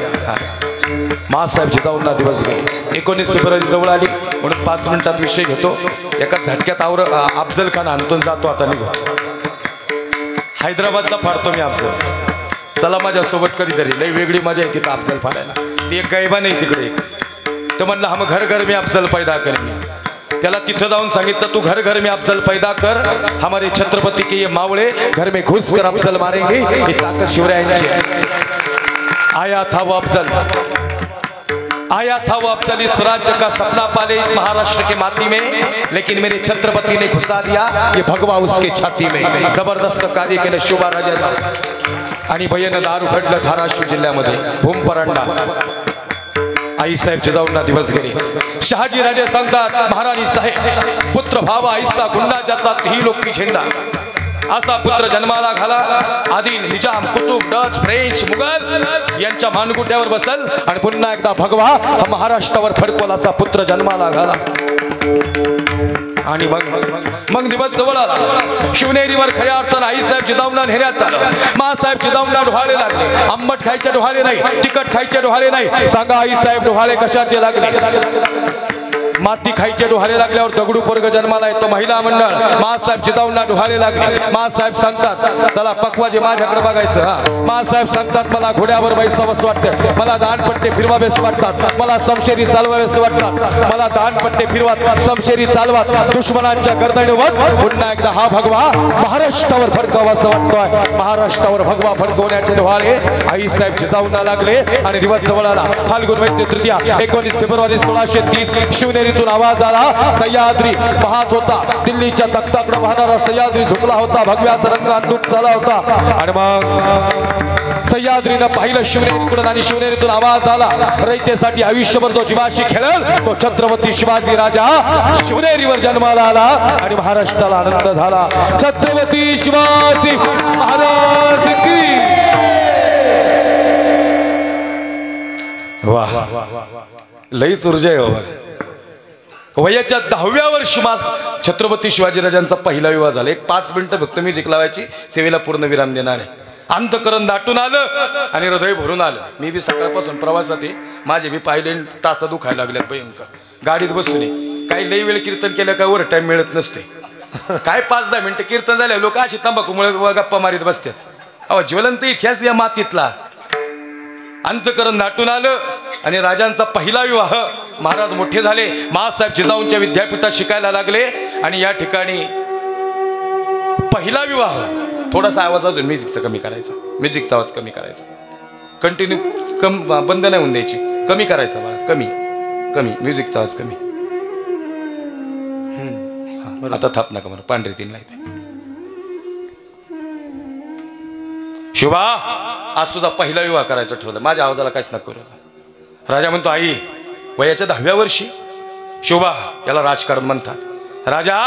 मासाहेब जिजाऊंना दिवस गेले 19 फेब्रुवारी जवळ आली म्हणून 5 मिनिटात विषय घेतो एका झटक्यात अफजल खान आणतून जातो आता निघून हैदराबादला फाडतो मी अफजल चला माझ्या सोबत कधीतरी लई वेगळी मजा येते तिथं अफजल फाडायला ती एक गायबा नाही तिकडे तो म्हणला हम घर घर में अफजल पैदा करेंगे त्याला तिथं जाऊन सांगितलं तू घर घर में अफजल पैदा कर हमारे छत्रपति के ये मावळे घर में घुस कर अफजल मारेंगे ये ताकत शिवरायांची है आया था वो अफजल इस स्वराज्य का सपना पाले इस महाराष्ट्र की माटी में लेकिन मेरे छत्रपति ने घुसा दिया ये भगवा उसके छाती में जबरदस्त कार्य केलं शिवराजांनी आणि भयन दारू घडलं धाराशिव जिल्ह्यामध्ये भूमपरांडा आई साहेब जिजाऊंना दिवस गेले शहाजी राजे सांगतात महाराणी साहेब पुत्र भावा ऐसा गुंडा ज्याचा ही लोकी झेंडा असा पुत्र जन्माला घाला आधी निजाम कुतुब डच फ्रेंच मुघल यांच्या मानगुट्यावर बसल आणि पुन्हा एकदा भगवा हा महाराष्ट्रावर फडकवला असा पुत्र जन्माला घाला आणि मग दिवस जवळ आला शिवनेरीवर खऱ्या अर्थानं आईसाहेब जिजाऊंना नेण्यात आलं मासाहेब जिजाऊंना डोहाळे लागले आंबट खायचे डोहाळे नाही तिखट खायचे डोहाळे नाही सांगा आईसाहेब डोहाळे कशाचे लागले माती खायचे डोहाळे लागल्यावर दगडू पोरग जन्माला येतो महिला मंडळ मासाहेब जिजाऊंना डोहाळे लागले मासाहेब सांगतात चला पक्वाजी माझ्याकडे बघायचं हा मासाहेब सांगतात मला घोड्यावर बैसावंस वाटतं मला दांडपट्टे फिरवावेस वाटतात मला समशेरी चालवावेस वाटतात मला दांडपट्टे फिरवा समशेरी चालवा दुश्मनांच्या गर्दणीवर पुन्हा एकदा हा भगवा महाराष्ट्रावर फडकावासा वाटतोय महाराष्ट्रावर भगवा फडकवण्याचे डोहाळे आईसाहेब जिजाऊंना लागले आणि दिवस जवळ आला फाल्गुन वैद्य तृतीया 19 फेब्रुवारी 1630 शिवनेरी आवाज आला सह्याद्री पाहत होता दिल्लीच्या तख्ताकडे वाहणारा सह्याद्री झुकला होता भगव्याचा रंग अंधुक झाला होता आणि मग सह्याद्रीनं पाहिलं शिवनेरीकडून आणि शिवनेरीतून आवाज आला रयतेसाठी आयुष्यभर जो जीवाशी खेळेल तो छत्रपती शिवाजी राजा शिवनेरीवर जन्माला आला आणि महाराष्ट्राला आनंद झाला छत्रपती शिवाजी महाराज की वाह लईच ऊर्जा आहे बाबा वयाच्या 10व्या वर्षी छत्रपती शिवाजीराजांचा पहिला विवाह झाला 5 मिनिटं फक्त म्युझिक लावायची सेवेला पूर्ण विराम देणार आहे अंतकरण दाटून आलं आणि हृदय भरून आलं मी बी सकाळपासून प्रवासात आहे माझे बी पाहिले टाचा दुखायला लागल्यात भयंकर गाडीत बसून काही लई वेळ कीर्तन केलं काय वर टाइम मिळत नसते काय 5-10 मिनिटं कीर्तन झाले लोक अशी तंबाखूमुळे गप्पा मारीत बसतात अहो ज्वलंत इतिहास या मातीतला अंतकरण दाटून आलं आणि राजांचा पहिला विवाह महाराज मोठे झाले मासाहेब जिजाऊंच्या विद्यापीठात शिकायला लागले आणि या ठिकाणी पहिला विवाह थोडासा आवाज अजून म्युझिकचा आवाज कमी करायचा कंटिन्यू बंद नाही होऊन द्यायची, कमी करायचा बा, कमी कमी म्युझिकचा आवाज कमी. आता थाप नका मला, पांढरी तीन लाईत. शुभा, आज तुझा पहिला विवाह करायचा ठरवलं, माझ्या आवाजाला काहीच नका करू. राजा म्हणतो आई वयाच्या 10व्या वर्षी. शोभा, याला राजकारण म्हणतात. राजा,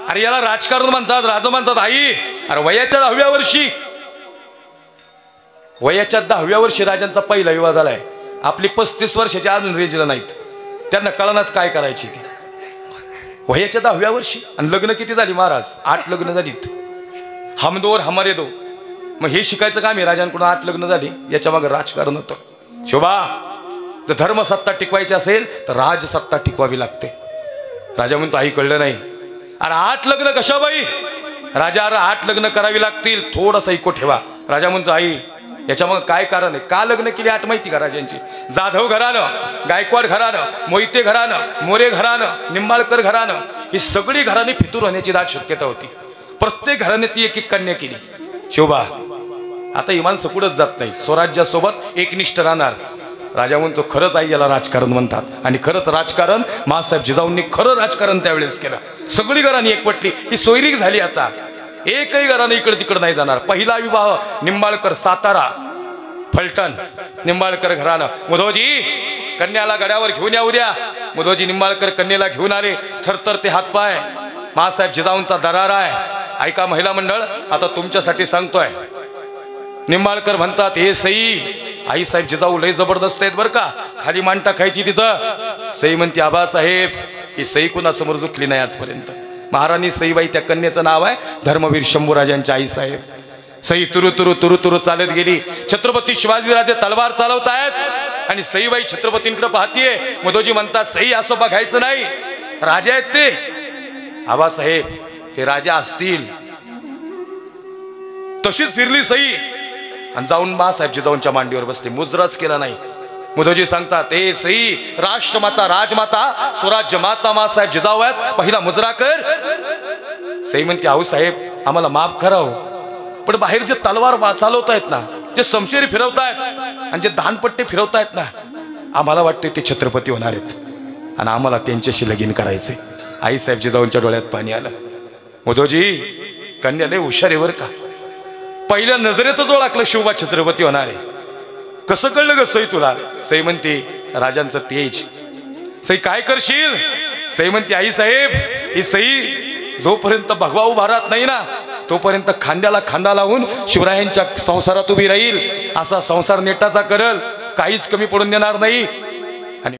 अरे याला राजकारण म्हणतात. राजा म्हणतात आई अरे वयाच्या 10व्या वर्षी. वयाच्या 10व्या वर्षी राजांचा पहिला विवाह झालाय. आपली 35 वर्षाची अजून रेजला नाहीत, त्यांना कळणाच काय करायची ती. वयाच्या 10व्या वर्षी. आणि लग्न किती झाली महाराज? 8 लग्न झालीत. हम दो और हमारे दो. मग हे शिकायचं काम आहे, राजांकडून 8 लग्न झाली, याच्या मागे राजकारण होतं. शोभा, जर धर्मसत्ता टिकवायची असेल तर राजसत्ता टिकवावी लागते. राजा म्हणतो आई कळलं नाही. अरे 8 लग्न कशा बाई? राजा, अरे 8 लग्न करावी लागतील, थोडासा इको ठेवा. राजा म्हणतो आई याच्या मग काय कारण आहे? का लग्न केली 8 माहिती का राजांची? जाधव घराणं, गायकवाड घराणं, मोहिते घराणं, मोरे घराणं, निंबाळकर घराणं, ही सगळी घराणी फितूर होण्याची दाट शक्यता होती. प्रत्येक घराने ती एक एक कन्या केली. शोभा, आता ही माणसं कुठंच जात नाही, स्वराज्यासोबत एकनिष्ठ राहणार. राजा म्हणतो खरंच आई याला राजकारण म्हणतात. आणि खरंच राजकारण मासाहेब जिजाऊंनी खरं राजकारण त्यावेळेस केलं. सगळी घराणी एकवटली, ही सोयरीक झाली. आता एकही घराने इकडे तिकडे नाही जाणार. पहिला विवाह निंबाळकर, सातारा, फलटण, निंबाळकर घराणं. मुधोजी कन्याला गड्यावर घेऊन या उद्या. मुधोजी निंबाळकर कन्याला घेऊन आले. थरथर ते हातपाय. मासाहेब जिजाऊंचा दरारा आहे. ऐका महिला मंडळ, आता तुमच्यासाठी सांगतोय. निंबाळकर म्हणतात हे सई, आई साहेब जिजाऊ लय जबरदस्त आहेत बरं का, खाली मान टाकायची तिथं. सई म्हणते आबासाहेब ही सई कुणासमोर झुकली नाही आजपर्यंत. महाराणी सईबाई त्या कन्याचं नाव आहे, धर्मवीर शंभूराजांच्या आई साहेब. सई तुरु तुरु तुरु तुरु चालत गेली. छत्रपती शिवाजीराजे तलवार चालवतायत आणि सईबाई छत्रपतींकडे पाहतीये. मधोजी म्हणतात सई असं बघायचं नाही, राजा आहेत ते. आबासाहेब ते राजा असतील. तशीच फिरली सई आणि जाऊन मासाहेब जिजाऊंच्या मांडीवर बसली. मुजराच केला नाही. मुधोजी सांगतात ए सई, राष्ट्रमाता, राजमाता, स्वराज्य माता मासाहेब जिजाऊ आहेत, पहिला मुजरा कर. सई म्हणते आऊ साहेब आम्हाला माफ कराव, पण बाहेर जे तलवार चालवतायत ना, जे शमशेरी फिरवतायत आणि जे दानपट्टे फिरवतायत ना, आम्हाला वाटते ते छत्रपती होणार आहेत आणि आम्हाला त्यांच्याशी लगीन करायचे. आई साहेब जिजाऊंच्या डोळ्यात पाणी आलं. मुधोजी कन्या लय हुशार आहे बरं का, पहिल्या नजरेतच ओळखलं शिवबा छत्रपती होणार आहे. कसं कळलं ग सई तुला? सई म्हणते राजांचं तेज. सई काय करशील? सई म्हणते आई साहेब ही सई जोपर्यंत भगवा उभा राहत नाही ना, तोपर्यंत खांद्याला खांदा लावून शिवरायांच्या संसारात उभी राहील. असा संसार नेटाचा करल, काहीच कमी पडून देणार नाही.